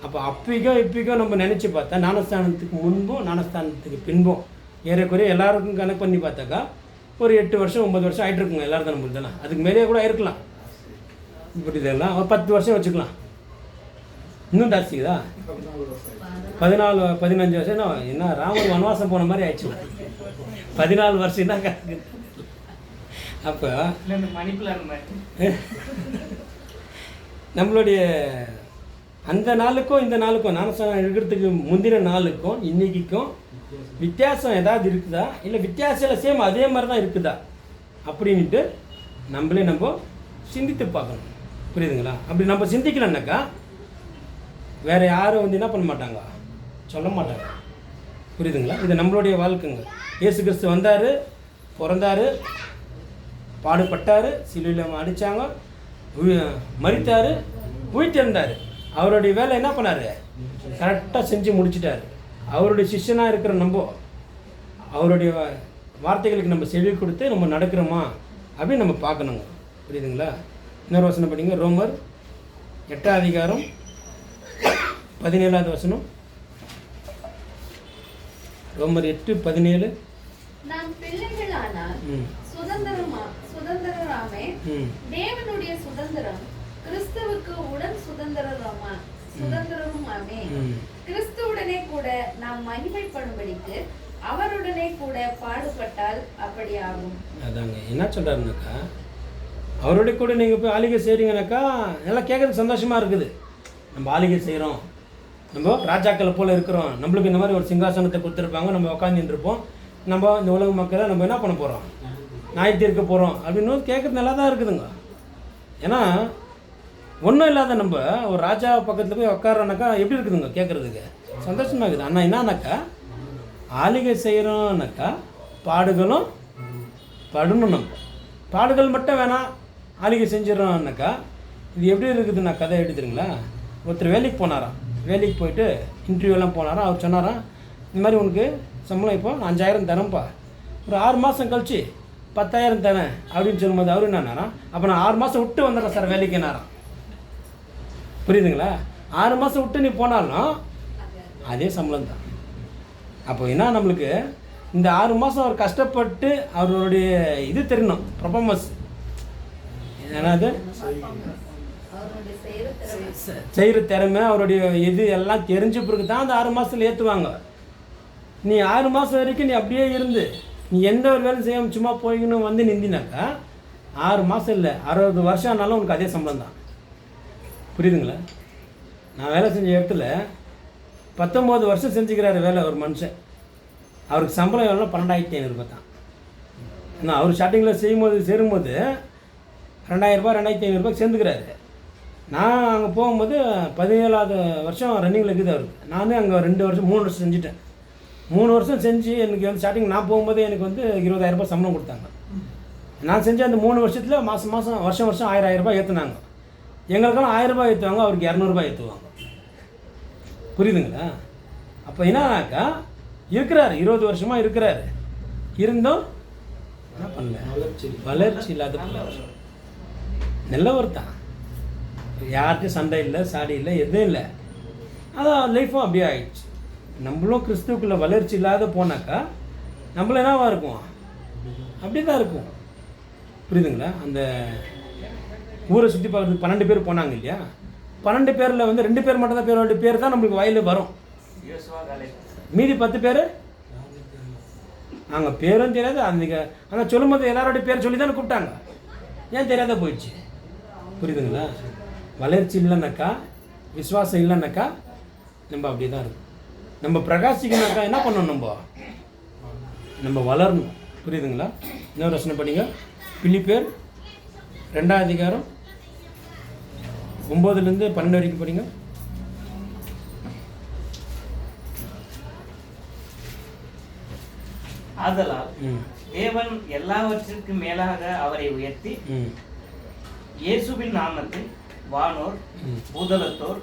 அப்போ இப்போக்கோ நம்ம நினச்சி பார்த்தா ஞானஸ்தானத்துக்கு முன்பும் ஞானஸ்தானத்துக்கு பின்பும் ஏறக்குறைய எல்லாருக்கும் கணக்கு பண்ணி பார்த்தாக்கா ஒரு 8 வருஷம் 9 வருஷம் ஆகிட்டு இருக்குங்க எல்லாரும் தான் நம்மளுதெல்லாம். அதுக்கு மேலேயே கூட ஆயிருக்கலாம். இப்படி இதெல்லாம் ஒரு 10 வருஷம் வச்சுக்கலாம். இன்னும் ஜாஸ்திக்குதா? 14-15 வருஷம். என்ன ராமர் வனவாசம் போன மாதிரி ஆயிடுச்சு. 14 வருஷம் தான் கணக்கு. அப்போ நம்மளுடைய அந்த நாளுக்கும் இந்த நாளுக்கும் ஞானஸ்தானம் எடுக்கிறதுக்கு முந்தின நாளுக்கும் இன்றைக்கும் வித்தியாசம் ஏதாவது இருக்குதா, இல்லை வித்தியாசம் இல்லை சேம் அதே மாதிரி தான் இருக்குதா அப்படின்ட்டு நம்ம சிந்தித்து பார்க்கணும். புரியுதுங்களா? அப்படி நம்ம சிந்திக்கலன்னாக்கா வேறு யாரும் வந்து என்ன பண்ண மாட்டாங்க, சொல்ல மாட்டாங்க. புரியுதுங்களா? இது நம்மளுடைய வாழ்க்கைங்க. இயேசு கிறிஸ்து வந்தார், பிறந்தார், பாடுபட்டார், சிலுவையில் அடித்தாங்க, மரித்தார், உயிர்த்தெழுந்தார். அவருடைய வேலை என்ன பண்ணார், கரெக்டாக செஞ்சு முடிச்சிட்டார். அவருடைய சிஷ்யனாக இருக்கிற நம்ம அவருடைய வார்த்தைகளுக்கு நம்ம செவி கொடுத்து நம்ம நடக்கிறோமா அப்படின்னு நம்ம பார்க்கணுங்க. புரியுதுங்களா? இன்னொரு வசனம் படிங்க. ரோமர் 8ஆம் அதிகாரம் 17வது வசனம். ரோமர் 8:17. நாம் பிள்ளைகளானால் சுதந்திரராமே, தேவனுடைய சுதந்திரம், கிறிஸ்துவுக்கு உடன் சுதந்திரருமாமே, கிறிஸ்துவுடனே கூட நாம் மகிமைப்படும்படிக்கு அவருடனே கூட பாடுபட்டால் அப்படி ஆகும். அதாங்க என்ன சொல்றாருனாக்கா, அவருடைய கூட நீங்கள் போய் ஆளிகை செய்கிறீங்கனாக்கா எல்லாம் கேட்குறதுக்கு சந்தோஷமாக இருக்குது. நம்ம ஆளிகை செய்கிறோம், நம்ம ராஜாக்களை போல் இருக்கிறோம், நம்மளுக்கு இந்த மாதிரி ஒரு சிங்காசனத்தை கொடுத்துருப்பாங்க, நம்ம உட்காந்துட்டு இருப்போம், நம்ம இந்த உலக மக்களை நம்ம என்ன பண்ண போகிறோம், நாய் இருக்க போகிறோம் அப்படின்னு கேட்குறது நல்லா தான் இருக்குதுங்க. ஏன்னா ஒன்றும் இல்லாத நம்ம ஒரு ராஜா பக்கத்தில் போய் உட்காரோனாக்கா எப்படி இருக்குதுங்க, கேட்குறதுக்கு சந்தோஷமாக இருக்குது. ஆனால் என்னன்னாக்கா ஆளிகை செய்கிறோன்னாக்கா பாடுகளும் படணும். நம்ம பாடுகள் மட்டும் வேணாம், ஆளிகை செஞ்சிடறோம்னாக்கா இது எப்படி இருக்குதுன்னா கதை எடுத்துருங்களா. ஒருத்தர் வேலைக்கு போனாராம், வேலைக்கு போயிட்டு இன்டர்வியூலாம் போனாராம். அவர் சொன்னாராம், இந்த மாதிரி உனக்கு சம்பளம் இப்போ 5000 தரேன்ப்பா, ஒரு 6 மாதம் கழிச்சு 10,000 தரேன் அப்படின்னு சொல்லும்போது அவரு என்னன்னாராம், அப்போ நான் 6 மாதம் விட்டு வந்துடுறேன் சார் வேலைக்கு என்னாராம். புரியுதுங்களா? 6 மாதம் விட்டு நீ போனாலும் அதே சம்பளம் தான். அப்போ என்ன நம்மளுக்கு இந்த 6 மாதம் அவர் கஷ்டப்பட்டு அவருடைய இது தெரியணும், பர்ஃபார்மன்ஸ் என்னது அவருடைய செய்யற திறமை. செய்கிற திறமை அவருடைய இது எல்லாம் தெரிஞ்ச பிறகு தான் அந்த 6 மாதத்தில் ஏற்றுவாங்க. நீ 6 மாதம் வரைக்கும் நீ அப்படியே இருந்து நீ எந்த ஒரு வேலையும் செய்யாமல் சும்மா போய்க்கணும் வந்து நிந்தினாக்கா 6 மாதம் இல்லை 60 வருஷம் ஆனாலும் உனக்கு அதே சம்பளம் தான். புரியுதுங்களா? நான் வேலை செஞ்ச இடத்துல 19 வருஷம் செஞ்சுக்கிறாரு வேலை ஒரு மனுஷன். அவருக்கு சம்பளம் எவ்வளோ 12,500 தான். ஆனால் அவர் ஸ்டார்டிங்கில் சேரும்போது 2,000 2,500 சேர்ந்துக்கிறாரு. நான் அங்கே போகும்போது 17வது வருஷம் ரன்னிங்கில் இருக்குது அவருக்கு. நானும் அங்கே 2 வருஷம் 3 வருஷம் செஞ்சுட்டேன். 3 வருஷம் செஞ்சு எனக்கு வந்து ஸ்டார்டிங் நான் போகும்போது எனக்கு வந்து 20,000 சம்பளம் கொடுத்தாங்க. நான் செஞ்ச அந்த 3 வருஷத்தில் மாதம் வருஷம் 1,000 ஏற்றுனாங்க. எங்களுக்கெல்லாம் 1000 ஏற்றுவாங்க, அவருக்கு 200 ஏற்றுவாங்க. புரியுதுங்களா? அப்போ என்னன்னாக்கா இருக்கிறாரு 20 வருஷமாக இருக்கிறாரு, இருந்தும் என்ன பண்ணல, வளர்ச்சி இல்லாத நல்லவர் தான். யார்கிட்டையும் சண்டை இல்லை, சாடி இல்லை, எதுவும் இல்லை. அதான் லைஃப்பும் அப்படியே ஆயிடுச்சு. நம்மளும் கிறிஸ்துவுக்குள்ளே வளர்ச்சி இல்லாத போனாக்கா நம்மள என்னவா இருக்கும்? அப்படி தான் இருக்கும். புரியுதுங்களா? அந்த ஊரை சுற்றி பார்க்குறது 12 பேர் போனாங்க இல்லையா? 12 பேரில் வந்து 2 பேர் மட்டும் தான் பேரோட பேர் தான் நம்மளுக்கு வாயில் வரும். மீதி 10 பேர் அங்கே பேரும் தெரியாது. அங்கே சொல்லும்போது எல்லாரோட பேர் சொல்லி தானே கூப்பிட்டாங்க. ஏன் தெரியாத போயிடுச்சு? புரியுதுங்களா? வளர்ச்சி இல்லைன்னாக்கா, விசுவாசம் இல்லைன்னாக்கா நம்ம அப்படி தான் இருக்கும். நம்ம பிரகாசிக்கணுனாக்கா என்ன பண்ணணும்? நம்ம வளரணும். புரியுதுங்களா? இன்னொரு ரசனை பண்ணிங்க. பிலிப்பியர் 2ஆம் அதிகாரம் 9லேருந்து 12 வரைக்கும் படிங்க. ஆதலால் தேவன் எல்லாவற்றிற்கும் மேலாக அவரை உயர்த்தி இயேசுவின் நாமத்தில் வானோர் பூதலத்தோர்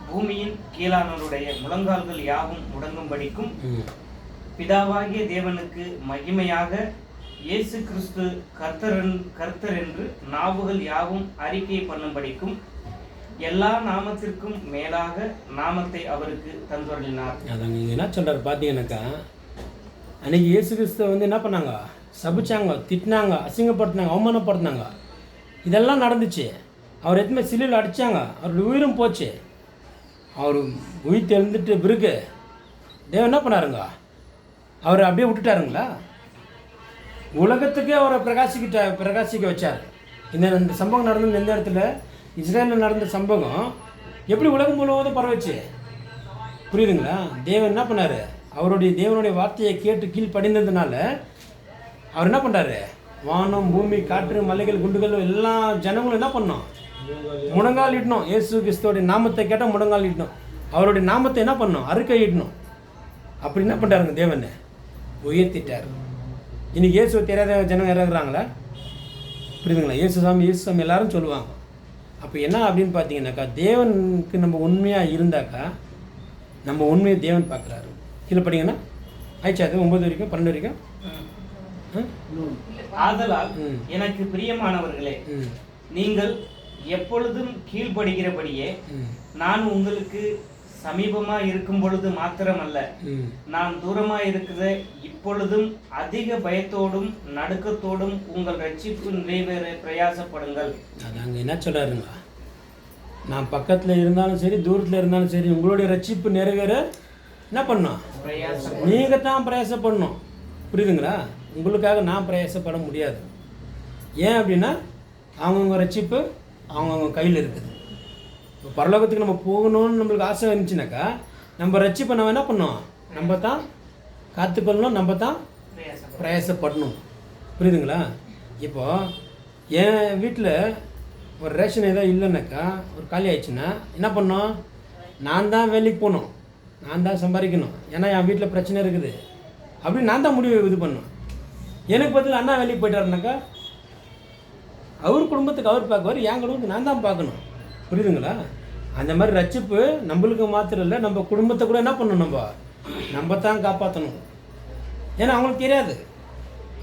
பூமியின் கீழானோருடைய முழங்கால்கள் யாவும் முடங்கும்படிக்கும் பிதாவாகிய தேவனுக்கு மகிமையாக இயேசு கிறிஸ்து கர்த்தர் என்று நாவுகள் யாவும் அறிக்கை பண்ணும்படிக்கும் எல்லா நாமத்திற்கும் மேலாக நாமத்தை அவருக்கு தந்துள்ளார். அதான் நீங்கள் என்ன சொல்கிறார் பார்த்தீங்கன்னாக்கா, அன்றைக்கி இயேசு கிறிஸ்துவ வந்து என்ன பண்ணாங்க? சபிச்சாங்க, திட்டினாங்க, அசிங்கப்படுத்தினாங்க, அவமானப்படுத்தினாங்க. இதெல்லாம் நடந்துச்சு. அவர் எத்தனை சிலுவையில் அடித்தாங்க, அவருடைய உயிரும் போச்சு. அவர் உயிர் தெழுந்துட்டு பிறகு தேவன் என்ன பண்ணாருங்க? அவரை அப்படியே விட்டுட்டாருங்களா? உலகத்துக்கே அவரை பிரகாசிக்க வச்சார். இந்த சம்பவம் நடந்தது எந்த இடத்துல? இஸ்ரேலில் நடந்த சம்பவம் எப்படி உலகம் முழுவதும் பரவச்சு? புரியுதுங்களா? தேவன் என்ன பண்ணார்? தேவனுடைய வார்த்தையை கேட்டு கீழ் படிந்ததுனால அவர் என்ன பண்ணுறாரு? வானம், பூமி, காற்று, மலைகள், குண்டுகள் எல்லா ஜனங்களும் என்ன பண்ணோம்? முழங்கால் இடணும். இயேசு கிறிஸ்துவோடைய நாமத்தை கேட்டால் முழங்கால் இடணும். அவருடைய நாமத்தை என்ன பண்ணோம்? அறிக்கை இடணும். அப்படி என்ன பண்ணுறாருங்க? தேவனை உயர்த்திட்டார். இன்னைக்கு இயேசு தெரியாத ஜனங்க இறங்குறாங்களா? புரியுதுங்களா? இயேசு சாமி எல்லாரும் சொல்லுவாங்க. அப்போ என்ன அப்படின்னு பார்த்தீங்கன்னாக்கா, தேவனுக்கு நம்ம உண்மையாக இருந்தாக்கா நம்ம உண்மையை தேவன் பார்க்குறாரு. கீழே படிங்கன்னா ஆயிடுச்சு. அது 9 வரைக்கும் 12 வரைக்கும். ஆதலால் எனக்கு பிரியமானவர்களே, நீங்கள் எப்பொழுதும் கீழ்ப்படுகிறபடியே நான் உங்களுக்கு சமீபமா இருக்கும் பொழுது மாத்திரமல்ல, நான் தூரமா இருக்கிற இப்பொழுதும் அதிக பயத்தோடும் நடுக்கத்தோடும் உங்கள் ரட்சிப்பு நிறைவேற பிரயாசப்படுங்கள். அதாங்க என்ன சொல்றாருங்க? நான் பக்கத்தில் இருந்தாலும் சரி, தூரத்தில் இருந்தாலும் சரி, உங்களுடைய ரட்சிப்பு நிறைவேற என்ன பண்ணணும்? நீங்கள் தான் பிரயாசப்படணும். புரியுதுங்களா? உங்களுக்காக நான் பிரயாசப்பட முடியாது. ஏன் அப்படின்னா அவங்கவுங்க ரட்சிப்பு அவங்கவுங்க கையில் இருக்குது. இப்போ பரலோகத்துக்கு நம்ம போகணும்னு நம்மளுக்கு ஆசை இருந்துச்சுனாக்கா நம்ம ரட்சிப்பை நம்ம என்ன பண்ணோம்? நம்ம தான் காத்துக்கொள்ளணும், நம்ம தான் பிரயாசப்படணும். புரியுதுங்களா? இப்போது என் வீட்டில் ஒரு ரேஷன் ஏதாவது இல்லைன்னாக்கா, ஒரு காலி ஆயிடுச்சுன்னா என்ன பண்ணோம்? நான் தான் வேலைக்கு போகணும், நான் தான் சம்பாதிக்கணும். ஏன்னா என் வீட்டில் பிரச்சனை இருக்குது அப்படின்னு நான் தான் முடிவு இது பண்ணணும். எனக்கு பதில் அண்ணா வேலைக்கு போயிட்டாருனாக்கா அவர் குடும்பத்துக்கு அவர் பார்க்குவார், என் குடும்பத்துக்கு நான் தான் பார்க்கணும். புரியுதுங்களா? அந்த மாதிரி ரட்சிப்பு நம்மளுக்கு மாத்திரம் இல்லை, நம்ம குடும்பத்தை கூட என்ன பண்ணணும்? நம்ம தான் காப்பாற்றணும். ஏன்னா அவங்களுக்கு தெரியாது,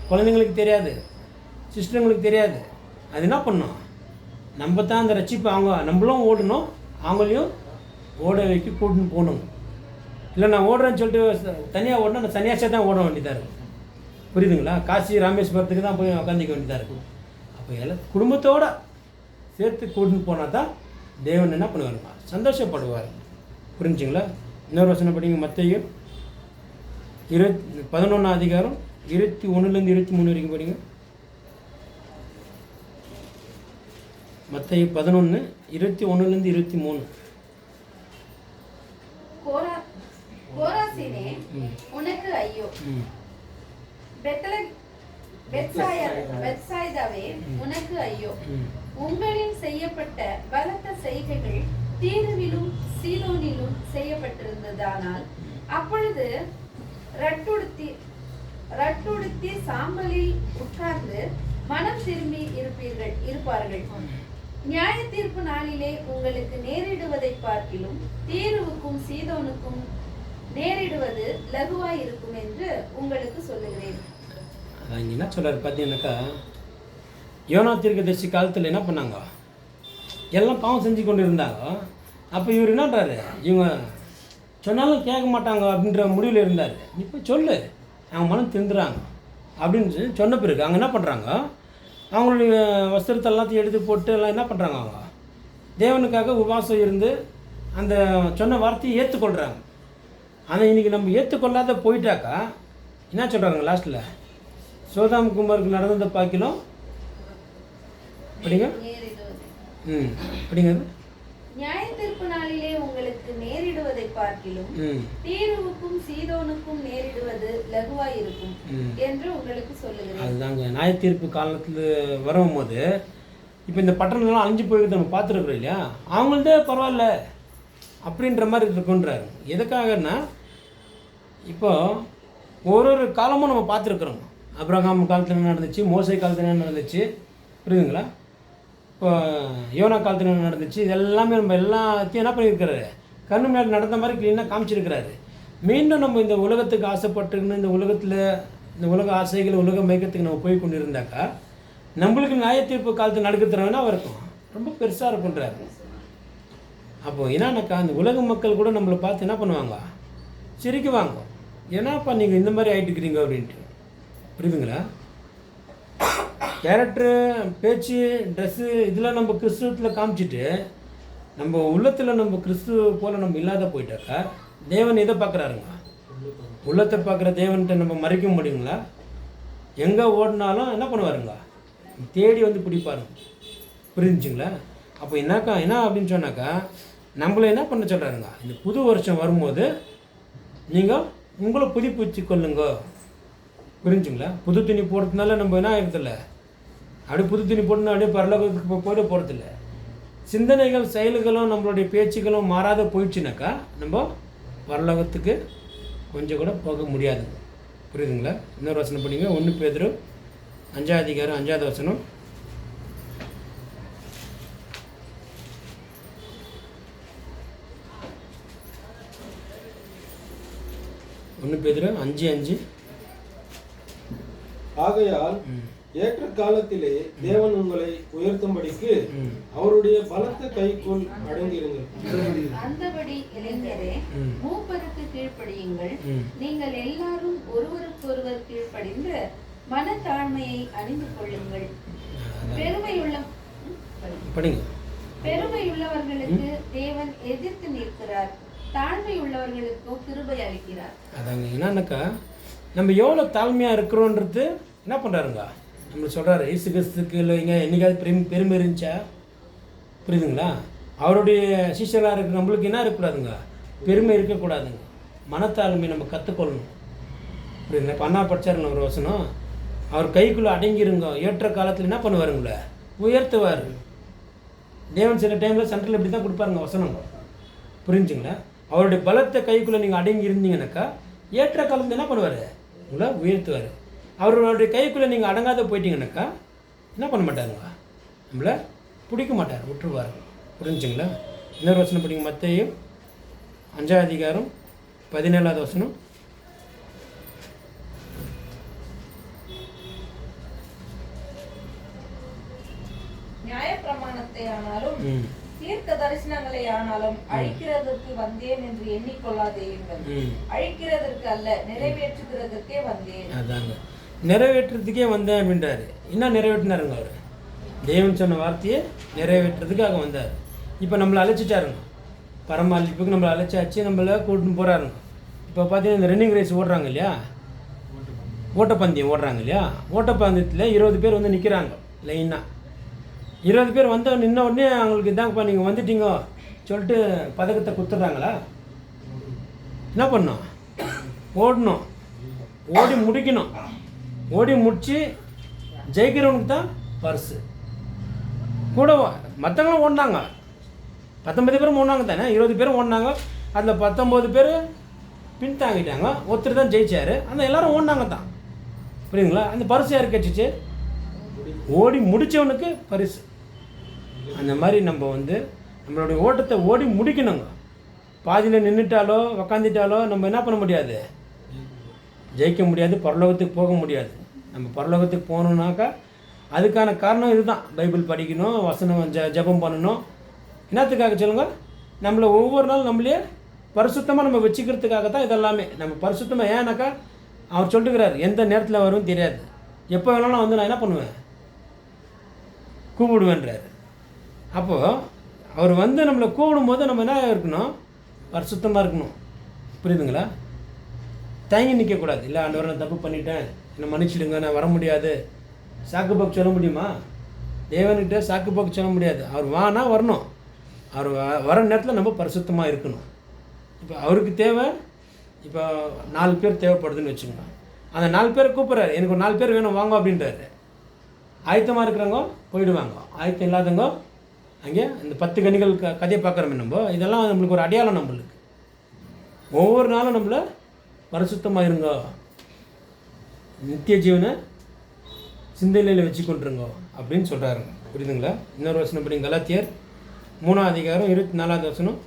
குழந்தைங்களுக்கு தெரியாது, சிஸ்டருங்களுக்கு தெரியாது. அது என்ன பண்ணணும்? நம்ம தான் அந்த ரட்சிப்பு நம்மளும் ஓடணும், அவங்களையும் ஓட வைக்க கூட்டின்னு போகணும். இல்லை நான் ஓடுறேன்னு சொல்லிட்டு தனியாக ஓடணும், நான் சன்னியாசியாக தான் ஓட வேண்டியதாக இருக்கும். புரியுதுங்களா? காசி ராமேஸ்வரத்துக்கு தான் போய் உட்காந்துக்க வேண்டியதாக இருக்கும். அப்போ எல்லாம் குடும்பத்தோடு சேர்த்து கூட்டின்னு போனால் தான் தேவன் என்ன பண்ணுவாருங்க? சந்தோஷப்படுவார். புரிஞ்சுங்களா? இன்னொரு வசனம் படிங்க. மத்தேயு 11 அதிகாரம் 21 23 வரைக்கும் படிங்க. மத்தேயு 11 21 23. கோராசீனே, உனக்கு ஐயோ! பெத்சாய்தாவே, உனக்கு ஐயோ! உங்களில் செய்யப்பட்ட பலத்த செய்கைகள் தீருவிலும் சீதோனிலும் செய்யப்பட்டிருந்ததானால் அப்பொழுது ரட்டுடுத்தி சாம்பலில் உட்கார்ந்து மனம் திரும்பி இருப்பார்கள். நியாய தீர்ப்பு நாளிலே உங்களுக்கு நேரிடுவதை பார்க்கிலும் தீருவுக்கும் சீதோனுக்கும் நேரிடுவது லகுவாய் இருக்கும் என்று உங்களுக்கு சொல்லுகிறேன். அதான் என்ன சொல்கிறார் பார்த்தீங்கன்னாக்கா, யோனா தீர்க்கதரிசி காலத்தில் என்ன பண்ணாங்க? எல்லாம் பாவம் செஞ்சு கொண்டு இருந்தாங்க. அப்போ இவர் என்னன்றாரு? இவங்க சொன்னாலும் கேட்க மாட்டாங்க அப்படின்ற முடிவில் இருந்தார். இப்போ சொல்லு, அவங்க மனம் திருந்துறாங்க அப்படின்னு சொன்ன பிறகு அவங்க என்ன பண்ணுறாங்க? அவங்களுடைய வஸ்திரத்தை எல்லாத்தையும் எடுத்து போட்டு எல்லாம் என்ன பண்ணுறாங்க? அவங்க தேவனுக்காக உபவாசம் இருந்து அந்த சொன்ன வார்த்தையை ஏற்றுக்கொள்கிறாங்க. ஆனால் இன்றைக்கி நம்ம ஏற்றுக்கொள்ளாத போயிட்டாக்கா என்ன சொல்கிறாங்க லாஸ்ட்டில்? சோதாம் குமாருக்கு நடந்ததை பார்க்கலாம். படிங்க. படிங்க. நியாய தீர்ப்பு நாளிலே உங்களுக்கு நேரிடுவதை பார்க்கிலும் தீருவுக்கும் சீதோனுக்கும் நேரிடுவது லகுவாய் இருக்கும் என்று உங்களுக்கு சொல்லுகிறேன். அதுதாங்க நியாய தீர்ப்பு காலத்தில் வரும்போது இப்போ இந்த பட்டணம்லாம் அழிஞ்சு போயிட்டு நம்ம பார்த்துருக்குறோம் இல்லையா? அவங்கள்தே பரவாயில்ல அப்படின்ற மாதிரி இருக்குன்றாரு. எதுக்காகன்னா இப்போ ஒரு காலமும் நம்ம பார்த்துருக்குறோம். அப்ரஹாம் காலத்தில் என்ன நடந்துச்சு, மோசே காலத்தில் என்ன நடந்துச்சு, புரியுதுங்களா? இப்போ யோனா காலத்தில் என்ன நடந்துச்சு, இது எல்லாமே நம்ம எல்லாத்தையும் என்ன பண்ணியிருக்கிறாரு? கண்ணு முன்னாடி நடந்த மாதிரி க்ளீனாக காமிச்சிருக்கிறாரு. மீண்டும் நம்ம இந்த உலகத்துக்கு ஆசைப்பட்டுன்னு இந்த உலகத்தில் இந்த உலக ஆசைகள் உலக மயக்கத்துக்கு நம்ம போய் கொண்டு இருந்தாக்கா நம்மளுக்கு நியாய தீர்ப்பு காலத்தில் நடக்கிறதுனா இருக்கும் ரொம்ப பெருசாக இருக்குன்றாரு. அப்போது என்னன்னாக்கா அந்த உலக மக்கள் கூட நம்மளை பார்த்து என்ன பண்ணுவாங்க? சிரிக்குவாங்க. ஏன்னாப்பா நீங்கள் இந்த மாதிரி ஆகிட்டுக்கிறீங்க அப்படின்ட்டு. புரியுதுங்களா? கேரக்டரு, பேச்சு, ட்ரெஸ்ஸு இதெல்லாம் நம்ம கிறிஸ்துவத்தில் காமிச்சிட்டு நம்ம உள்ளத்தில் நம்ம கிறிஸ்துவ போல் நம்ம இல்லாத போயிட்டாக்கா தேவன் எதை பார்க்குறாருங்க? உள்ளத்தை பார்க்குற தேவன்கிட்ட நம்ம மறைக்க முடியுங்களா? எங்கே ஓடினாலும் என்ன பண்ணுவாருங்க? தேடி வந்து பிடிப்பாருங்க. புரிஞ்சுங்களா? அப்போ என்ன அப்படின்னு சொன்னாக்கா நம்மளை என்ன பண்ண சொல்கிறாருங்க? இந்த புது வருஷம் வரும்போது நீங்கள் உங்களை புதுப்பிச்சு கொள்ளுங்க. புரிஞ்சுங்களா? புது துணி போடுறதுனால நம்ம என்ன ஆகிடுதில்ல, அப்படியே புது துணி போட்டுனா அப்படியே பரலோகத்துக்கு போய்ட்டு போகிறதில்ல. சிந்தனைகள் செயல்களும் நம்மளுடைய பேச்சுகளும் மாறாத போயிடுச்சுனாக்கா நம்ம பரலோகத்துக்கு கொஞ்சம் கூட போக முடியாது. புரியுதுங்களா? இன்னொரு வசனம் பண்ணிங்க. 1 பேதுரு 5 அதிகாரம் 5வது வசனம். 1 பேதுரு 5:5. ஆகையால் ஏற்ற காலத்திலே தேவன் உங்களை உயர்த்தும்படிக்கு அவருடைய பலத்த கைக்குள் அடங்கிருங்கள். அந்தபடி இளைஞரே, மூப்பருக்கு கீழ்ப்படியுங்கள். நீங்கள் எல்லாரும் ஒருவருக்கொருவர் கீழ்ப்படிந்து மனத்தாழ்மையை அணிந்து கொள்ளுங்கள். பெருமையுள்ளவர்களுக்கு தேவன் எதிர்த்து நிற்கிறார், தாழ்மை உள்ளவர்களுக்கோ கிருபை அளிக்கிறார். அதாங்க என்னன்னாக்கா நம்ம எவ்வளோ தாழ்மையாக இருக்கிறோன்றது என்ன பண்ணுறாருங்க நம்மளுக்கு சொல்கிறாரு. இயேசு கிறிஸ்துக்கு இல்லைங்க என்றைக்காவது பெருமை இருந்துச்சா? புரியுதுங்களா? அவருடைய சிஷ்யராக இருக்கிற நம்மளுக்கு என்ன இருக்கக்கூடாதுங்க? பெருமை இருக்கக்கூடாதுங்க. மனத்தாழ்மை நம்ம கற்றுக்கொள்ளணும். புரியுதுங்களா? இப்போ அண்ணா படித்தாருங்க ஒரு வசனம், அவர் கைக்குள்ளே அடங்கிருங்க, ஏற்ற காலத்தில் என்ன பண்ணுவாருங்கள? உயர்த்துவார். தேவன் சில டைமில் சென்ட்ரல் இப்படி தான் கொடுப்பாருங்க வசனங்க. புரிஞ்சுங்களா? அவருடைய பலத்தை கைக்குள்ளே நீங்கள் அடங்கி இருந்தீங்கன்னாக்கா ஏற்ற காலத்தில் என்ன பண்ணுவார்? உங்களை உயர்த்துவார். அவருடைய கைக்குள்ளே நீங்கள் அடங்காத போயிட்டீங்கன்னாக்கா என்ன பண்ண மாட்டாருங்க? நம்மளை பிடிக்க மாட்டார், விட்டுருவார். புரிஞ்சுங்களா? இன்னொரு வசனம் படிங்க. மத்தேயு 5 அதிகாரம் 17வது வசனம். நியாயப்பிரமாணத்தை ஆனாலும் தீர்க்க தரிசனங்களை ஆனாலும் அழிக்கிறதற்கு வந்தேன் என்று எண்ணிக்கொள்ளாதேயுங்கள். அழிக்கிறதற்கு அல்ல, நிறைவேற்றுகிறதற்கே வந்தேன். அதாங்க நிறைவேற்றுறதுக்கே வந்தேன் அப்படின்றாரு. என்ன நிறைவேற்றினாருங்க? அவர் தேவன் சொன்ன வார்த்தையை நிறைவேற்றுறதுக்காக வந்தார். இப்போ நம்மளை அழைச்சிட்டாருங்க, பரமாளிப்புக்கு நம்மளை அழைச்சாச்சு, நம்மளை கூட்டின்னு போகிறாருங்க. இப்போ பார்த்தீங்கன்னா இந்த ரன்னிங் ரேஸ் ஓடுறாங்க இல்லையா, ஓட்டப்பந்தயம் ஓடுறாங்க இல்லையா, ஓட்டப்பந்தயத்தில் 20 பேர் வந்து நிற்கிறாங்க லைனாக. 20 பேர் வந்து நின்ன உடனே அவங்களுக்கு இதாங்கப்பா நீங்கள் வந்துட்டீங்க சொல்லிட்டு பதக்கத்தை கொடுத்துட்றாங்களா? என்ன பண்ணோம்? ஓடணும், ஓடி முடிக்கணும். ஓடி முடித்து ஜெயிக்கிறவனுக்கு தான் பரிசு. கூட மற்றவங்களும் ஓடினாங்க, 19 பேரும் ஓடினாங்க தானே, 20 பேரும் ஓடினாங்க. அதில் 19 பேர் பின்தாங்கிட்டாங்க, ஒருத்தர் தான் ஜெயிச்சார். அந்த எல்லோரும் ஓடினாங்க தான், புரியுதுங்களா? அந்த பரிசு யாருக்கு கிடச்சிச்சு? ஓடி முடித்தவனுக்கு பரிசு. அந்த மாதிரி நம்ம வந்து நம்மளுடைய ஓட்டத்தை ஓடி முடிக்கணுங்க. பாதியில் நின்றுட்டாலோ உக்காந்துட்டாலோ நம்ம என்ன பண்ண முடியாது, ஜெயிக்க முடியாது, பரலோகத்துக்கு போக முடியாது. நம்ம பரலோகத்துக்கு போகணுன்னாக்கா அதுக்கான காரணம் இதுதான். பைபிள் படிக்கணும், வசனம் ஜெபம் பண்ணணும். என்னத்துக்காக சொல்லுங்கள்? நம்மளை ஒவ்வொரு நாள் நம்மளே பரிசுத்தமாக நம்ம வச்சுக்கிறதுக்காக தான் இதெல்லாமே. நம்ம பரிசுத்தமாக ஏன்னாக்கா அவர் சொல்லிட்டுக்கிறார், எந்த நேரத்தில் வரும் தெரியாது, எப்போ வேணாலும் வந்து நான் என்ன பண்ணுவேன், கூப்பிடுவேன்றார். அப்போது அவர் வந்து நம்மளை கூப்பிடும்போது நம்ம என்ன இருக்கணும், பரிசுத்தமாக இருக்கணும். புரியுதுங்களா? தயங்கி நிற்கக்கூடாது. இல்லை ஆண்டவரை நான் தப்பு பண்ணிட்டேன், என்னை மன்னிச்சிடுங்க, நான் வர முடியாது, சாக்கு போக்கு சொல்ல முடியுமா? தேவன்கிட்ட சாக்கு போக்கு சொல்ல முடியாது. அவர் வானா வரணும், அவர் வர நேரத்தில் நம்ம பரிசுத்தமாக இருக்கணும். இப்போ அவருக்கு தேவை, இப்போ 4 பேர் தேவைப்படுதுன்னு வச்சுக்கோங்க. அந்த 4 பேரை கூப்பிட்றாரு, எனக்கு ஒரு 4 பேர் வேணும் வாங்க அப்படின்றாரு. ஆயத்தமாக இருக்கிறவங்க போயிடுவாங்க, ஆயத்தம் இல்லாதவங்க அங்கே இந்த 10 கனிகள் கதையை பார்க்குறோமே நம்ம. இதெல்லாம் நம்மளுக்கு ஒரு அடையாளம். நம்மளுக்கு ஒவ்வொரு நாளும் நம்மளை பரிசுத்தமாக இருங்க, நித்திய ஜீவனை சிந்தனையில் வச்சு கொண்டுருங்க அப்படின்னு சொல்கிறாருங்க. புரியுதுங்களா? இன்னொரு வசனம் படிங்க, கலாத்தியர் 3ஆம் அதிகாரம் 24ஆவது வசனம்.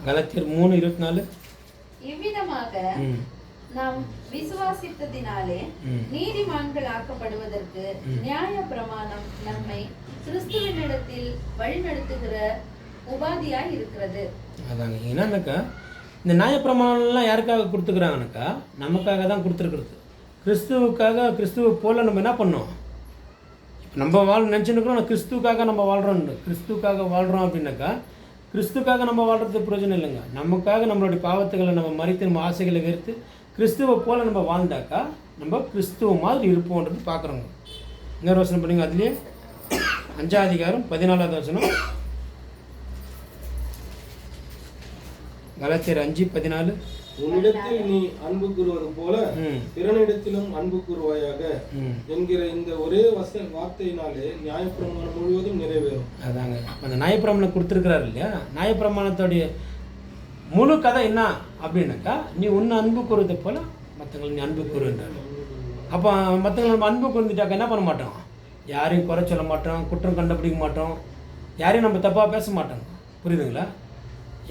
கலாத்தியர் 3:24. இவ்விதமாக நாம் விசுவாசித்ததினாலே நீதிமான்கள் ஆக்கப்படுவதற்கு நியாய பிரமாணம் நம்மை கிறிஸ்துவினிடத்தில் வழிநடத்துகிற உபாதியாய் இருக்கிறது. அதாங்க என்னன்னாக்கா, இந்த நியாயப்பிரமாணம்லாம் யாருக்காக கொடுத்துக்கிறாங்கனாக்கா நமக்காக தான் கொடுத்துருக்குறது. கிறிஸ்துவுக்காக, கிறிஸ்துவை போல் நம்ம என்ன பண்ணோம், இப்போ நம்ம நினச்சிருக்கிறோம் கிறிஸ்துவுக்காக நம்ம வாழ்கிறோம். கிறிஸ்துவுக்காக வாழ்கிறோம் அப்படின்னாக்கா கிறிஸ்துக்காக நம்ம வாழ்கிறது பிரயோஜனம் இல்லைங்க. நமக்காக நம்மளுடைய பாவத்துகளை நம்ம மறித்து நம்ம ஆசைகளை வெறுத்து கிறிஸ்துவை போல் நம்ம வாழ்ந்தாக்கா நம்ம கிறிஸ்துவ மாதிரி இருப்போன்றது பார்க்குறோங்க. இன்னொரு வசனம் பண்ணிங்க, அதுலேயே 5ஆம் அதிகாரம் 14ஆவது வசனம். கலாத்தியர் 5:14. உன்னிடத்தில் நீ அன்பு கூறுவது போல பிறனிடத்திலும் அன்பு கூறுவாயாக என்கிற இந்த ஒரே வார்த்தையினாலே நியாயப்பிரமாணம் முழுவதும் நிறைவேறும். அதாங்க அந்த நியாயப்பிரமாணம் கொடுத்துருக்கிறாரு இல்லையா, நியாயப்பிரமாணத்தோடைய முழு கதை என்ன அப்படின்னாக்கா, நீ உன்னை அன்பு கூறுவதை போல மற்றவங்களை நீ அன்பு கூறுன்றாரு. அப்போ மற்றவங்களை நம்ம அன்பு கூர்ந்துட்டாக்கா என்ன பண்ண மாட்டோம், யாரையும் குறை சொல்ல மாட்டோம், குற்றம் கண்டுபிடிக்க மாட்டோம், யாரையும் நம்ம தப்பாக பேச மாட்டோம். புரியுதுங்களா?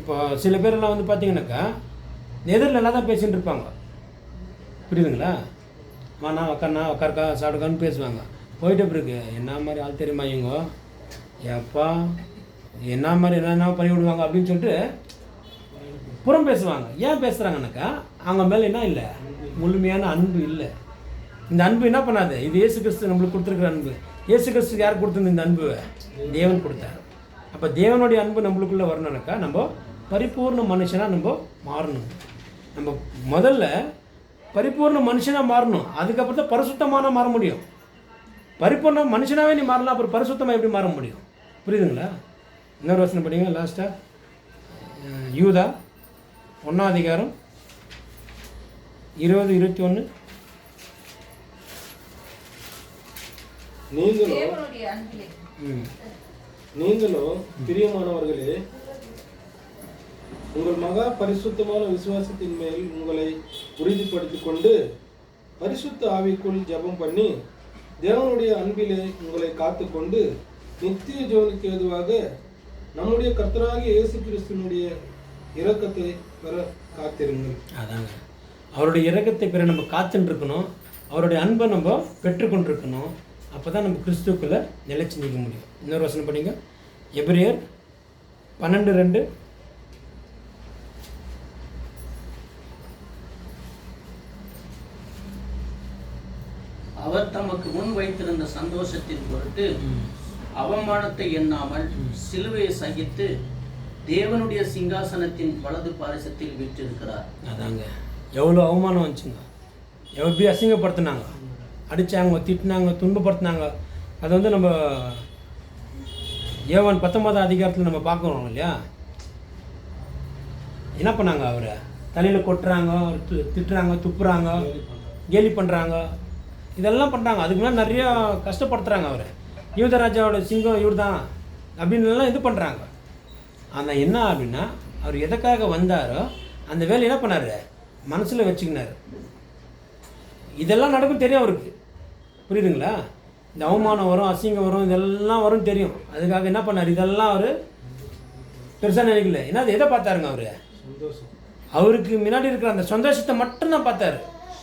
இப்போ சில பேரெல்லாம் வந்து பார்த்தீங்கன்னாக்கா எதிரில் நல்லா தான் பேசிகிட்டு இருப்பாங்க. புரியுதுங்களா? வாண்ணா உக்காண்ணா உக்காருக்கா சாப்பிடுக்கான்னு பேசுவாங்க. போயிட்டு பிறகு என்ன மாதிரி ஆள் தெரியுமா இவங்க, எப்பா என்ன மாதிரி என்னென்ன பண்ணி விடுவாங்க அப்படின்னு சொல்லிட்டு புறம் பேசுவாங்க. ஏன் பேசுகிறாங்கன்னாக்கா அவங்க மேலே என்ன இல்லை, முழுமையான அன்பு இல்லை. இந்த அன்பு என்ன பண்ணாது, இது இயேசு கிறிஸ்து நம்மளுக்கு கொடுத்துருக்குற அன்பு. இயேசு கிறிஸ்து யார் கொடுத்துருந்து இந்த அன்பு? தேவன் கொடுத்தாரு. அப்போ தேவனுடைய அன்பு நம்மளுக்குள்ளே வரணும்னாக்கா நம்ம பரிபூர்ண மனுஷனாக நம்ம மாறணும். நம்ம முதல்ல பரிபூர்ண மனுஷனாக மாறணும், அதுக்கப்புறம் தான் பரிசுத்தமான மாற முடியும். பரிபூர்ண மனுஷனாகவே நீ மாறலாம், அப்புறம் பரிசுத்தமாக எப்படி மாற முடியும்? புரியுதுங்களா? இன்னொரு வசனம் படிங்க லாஸ்ட்டாக. யூதா 1ஆம் அதிகாரம் 20-21. நீங்களோ பிரியமானவர்களே, உங்கள் மகா பரிசுத்தமான விசுவாசத்தின் மேல் உங்களை உறுதிப்படுத்திக் கொண்டு பரிசுத்த ஆவிக்குள் ஜெபம் பண்ணி தேவனுடைய அன்பிலே உங்களை காத்துக்கொண்டு நித்திய ஜீவனுக்கு ஏதுவாக நம்முடைய கர்த்தராகிய இயேசு கிறிஸ்துவினுடைய இரக்கத்தை பெற காத்திருங்கள். அதாங்க, அவருடைய இரக்கத்தை பெற நம்ம காத்துன்னு இருக்கணும், அவருடைய அன்பை நம்ம பெற்றுக்கொண்டிருக்கணும். அப்போ தான் நம்ம கிறிஸ்துக்குள்ளே நிலைச்சி நிற்க முடியும். இன்னொரு வசனம் படிங்க, எபிரேயர் 12:2. அவர் தமக்கு முன் வைத்திருந்த சந்தோஷத்தின் பொருட்டு அவமானத்தை எண்ணாமல் சிலுவையை சகித்து தேவனுடைய சிங்காசனத்தின் வலது பாரிசத்தில் வீற்றிருக்கிறார். அதாங்க எவ்வளோ அவமானம் வந்துச்சுங்க, எப்படி அசிங்கப்படுத்தினாங்க, அடித்தாங்க, திட்டினாங்க, துன்பப்படுத்தினாங்க. அது வந்து நம்ம யோவான் 19 அதிகாரத்தில் நம்ம பார்க்குறோம் இல்லையா. என்ன பண்ணாங்க, அவரை தலையில் கொட்டுறாங்க, திட்டுறாங்க, துப்புறாங்க, கேலி பண்ணுறாங்க, இதெல்லாம் பண்ணுறாங்க. அதுக்கு முன்னாடி நிறையா கஷ்டப்படுத்துகிறாங்க அவரை. யூதராஜாவோட சிங்கம் இவர் தான் அப்படின்லாம் இது பண்ணுறாங்க. ஆனால் என்ன அப்படின்னா அவர் எதுக்காக வந்தாரோ அந்த வேலை என்ன பண்ணார், மனசில் வச்சுக்கினார். இதெல்லாம் நடக்கும் தெரியும் அவருக்கு, புரியுதுங்களா. இந்த அவமானம் வரும், அசிங்கம் வரும், இதெல்லாம் வரும் தெரியும். அதுக்காக என்ன பண்ணார், இதெல்லாம் அவர் பெருசாக நினைக்கல. ஏன்னா அது எதை பார்த்தாருங்க, அவர் அவருக்கு முன்னாடி இருக்கிற அந்த சந்தோஷத்தை மட்டும்தான் பார்த்தாரு.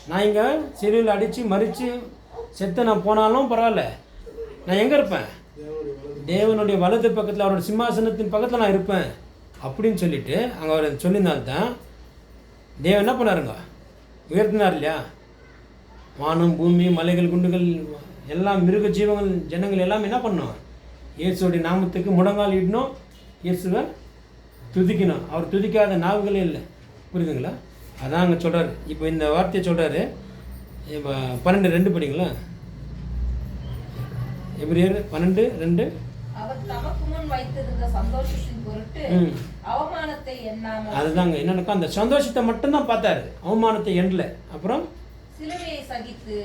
நான் இங்கே சிலுவையில் அடித்து மறித்து செத்து நான் போனாலும் பரவாயில்ல, நான் எங்கே இருப்பேன், தேவனுடைய வலது பக்கத்தில் அவரோட சிம்மாசனத்தின் பக்கத்தில் நான் இருப்பேன் அப்படின்னு சொல்லிட்டு அங்கே அவர் சொல்லியிருந்தால்தான் தேவன் என்ன பண்ணாருங்க, உயர்த்தினார் இல்லையா. வானம், பூமி, மலைகள், குண்டுகள் எல்லாம், மிருக ஜீவங்கள், ஜனங்கள் எல்லாம் என்ன பண்ணோம், இயேசுடைய நாமத்துக்கு முழங்கால் இடணும், இயேசுவை துதிக்கணும். அவர் துதிக்காத நாவுகளே இல்லை, புரியுதுங்களா. அதான் அங்கே சொல்கிறார். இப்போ இந்த வார்த்தையை சொல்கிறாரு. இப்போ 12:2 படிங்களா. எபிரேயர் 12:2. அவர் தமக்கு முன் வைத்திருந்த சந்தோஷத்தின் பொருட்டு அவமானத்தை எண்ணாமல். அதுதாங்க என்னன்னாக்கா அந்த சந்தோஷத்தை மட்டும்தான் பார்த்தாரு, அவமானத்தை எண்ணல. அப்புறம் சிலுவையை சகித்து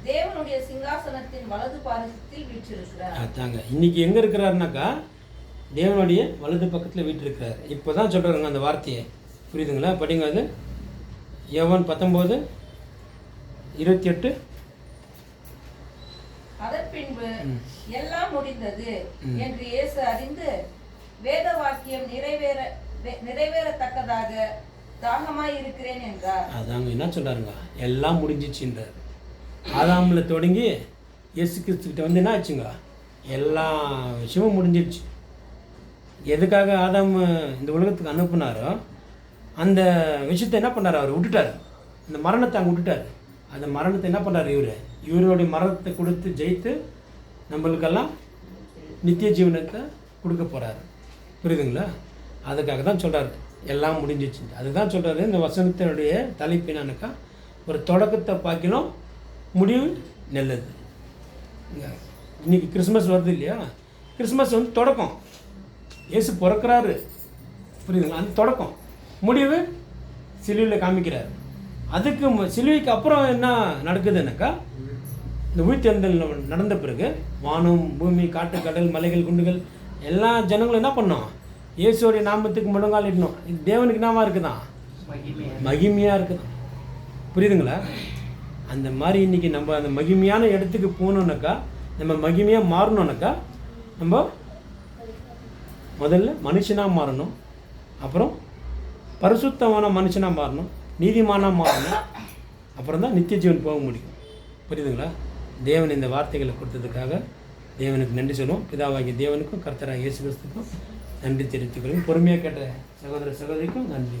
தேவனுடைய சிங்காசனத்தின் வலது பாரிசத்தில் வீற்றிருக்கிறார். அதாங்க இன்னைக்கு எங்கே இருக்கிறாருனாக்கா தேவனுடைய வலது பக்கத்தில் வீற்றிருக்கிறார். இப்போ தான் சொல்கிறாருங்க அந்த வார்த்தையை, புரியுதுங்களா. படிங்க. அது யோவான் 19:28. அதன் பின்பு எல்லாம் முடிந்தது என்று இயேசு அறிந்து வேத வாக்கியம் நிறைவேறத்தக்கதாக தாகமாய் இருக்கிறேன் என்றார். அதாங்க என்ன சொல்கிறாருங்க, எல்லாம் முடிஞ்சிச்சுன்றார். ஆதாமில் தொடங்கி இயேசு கிறிஸ்துக்கிட்ட வந்து என்ன ஆச்சுங்க, எல்லா விஷயமும் முடிஞ்சிடுச்சு. எதுக்காக ஆதாம் இந்த உலகத்துக்கு அனுப்புனாரோ அந்த விஷயத்தை என்ன பண்ணார், அவர் விட்டுட்டார். இந்த மரணத்தை அங்கே விட்டுட்டார். அந்த மரணத்தை என்ன பண்ணார், இவருடைய மரணத்தை கொடுத்து ஜெயித்து நம்மளுக்கெல்லாம் நித்திய ஜீவனத்தை கொடுக்க போகிறாரு, புரியுதுங்களா. அதுக்காக தான் சொல்கிறார் எல்லாம் முடிஞ்சிச்சு. அதுதான் சொல்கிறாரு. இந்த வசனத்தினுடைய தலைப்பு என்னன்னாக்கா ஒரு தொடக்கத்தை பார்க்கணும், முடிவு நல்லது. இன்னைக்கு கிறிஸ்மஸ் வருது இல்லையா. கிறிஸ்மஸ் வந்து தொடக்கம், இயேசு பிறக்கிறாரு, புரியுதுங்களா. அந்த தொடக்கம், முடிவு சிலுவையில் காமிக்கிறார். அதுக்கு சிலுவைக்கு அப்புறம் என்ன நடக்குதுன்னாக்கா இந்த உயிர்த்தெழுதல் நடந்த பிறகு வானம், பூமி, காட்டு, கடல், மலைகள், குண்டுகள் எல்லா ஜனங்களும் என்ன பண்ணோம், இயேசுடைய நாமத்துக்கு முழங்கால் இடணும். இது தேவனுக்கு நாம இருக்குதான், மகிமையாக இருக்குதான், புரியுதுங்களா. அந்த மாதிரி இன்றைக்கி நம்ம அந்த மகிமையான இடத்துக்கு போகணுன்னாக்கா, நம்ம மகிமையாக மாறணுன்னாக்கா நம்ம முதல்ல மனுஷனாக மாறணும், அப்புறம் பரிசுத்தமான மனுஷனாக மாறணும், நீதிமானாக மாறணும், அப்புறம் தான் நித்திய ஜீவன் போக முடியும், புரியுதுங்களா. தேவன் இந்த வார்த்தைகளை கொடுத்ததுக்காக தேவனுக்கு நன்றி சொல்லுவோம். பிதாவாகிய தேவனுக்கும் கர்த்தராகிய இயேசு கிறிஸ்துக்கும் நன்றி தெரிவித்துக்கொள்ளும். பொறுமையாக கேட்ட சகோதர சகோதரிக்கும் நன்றி.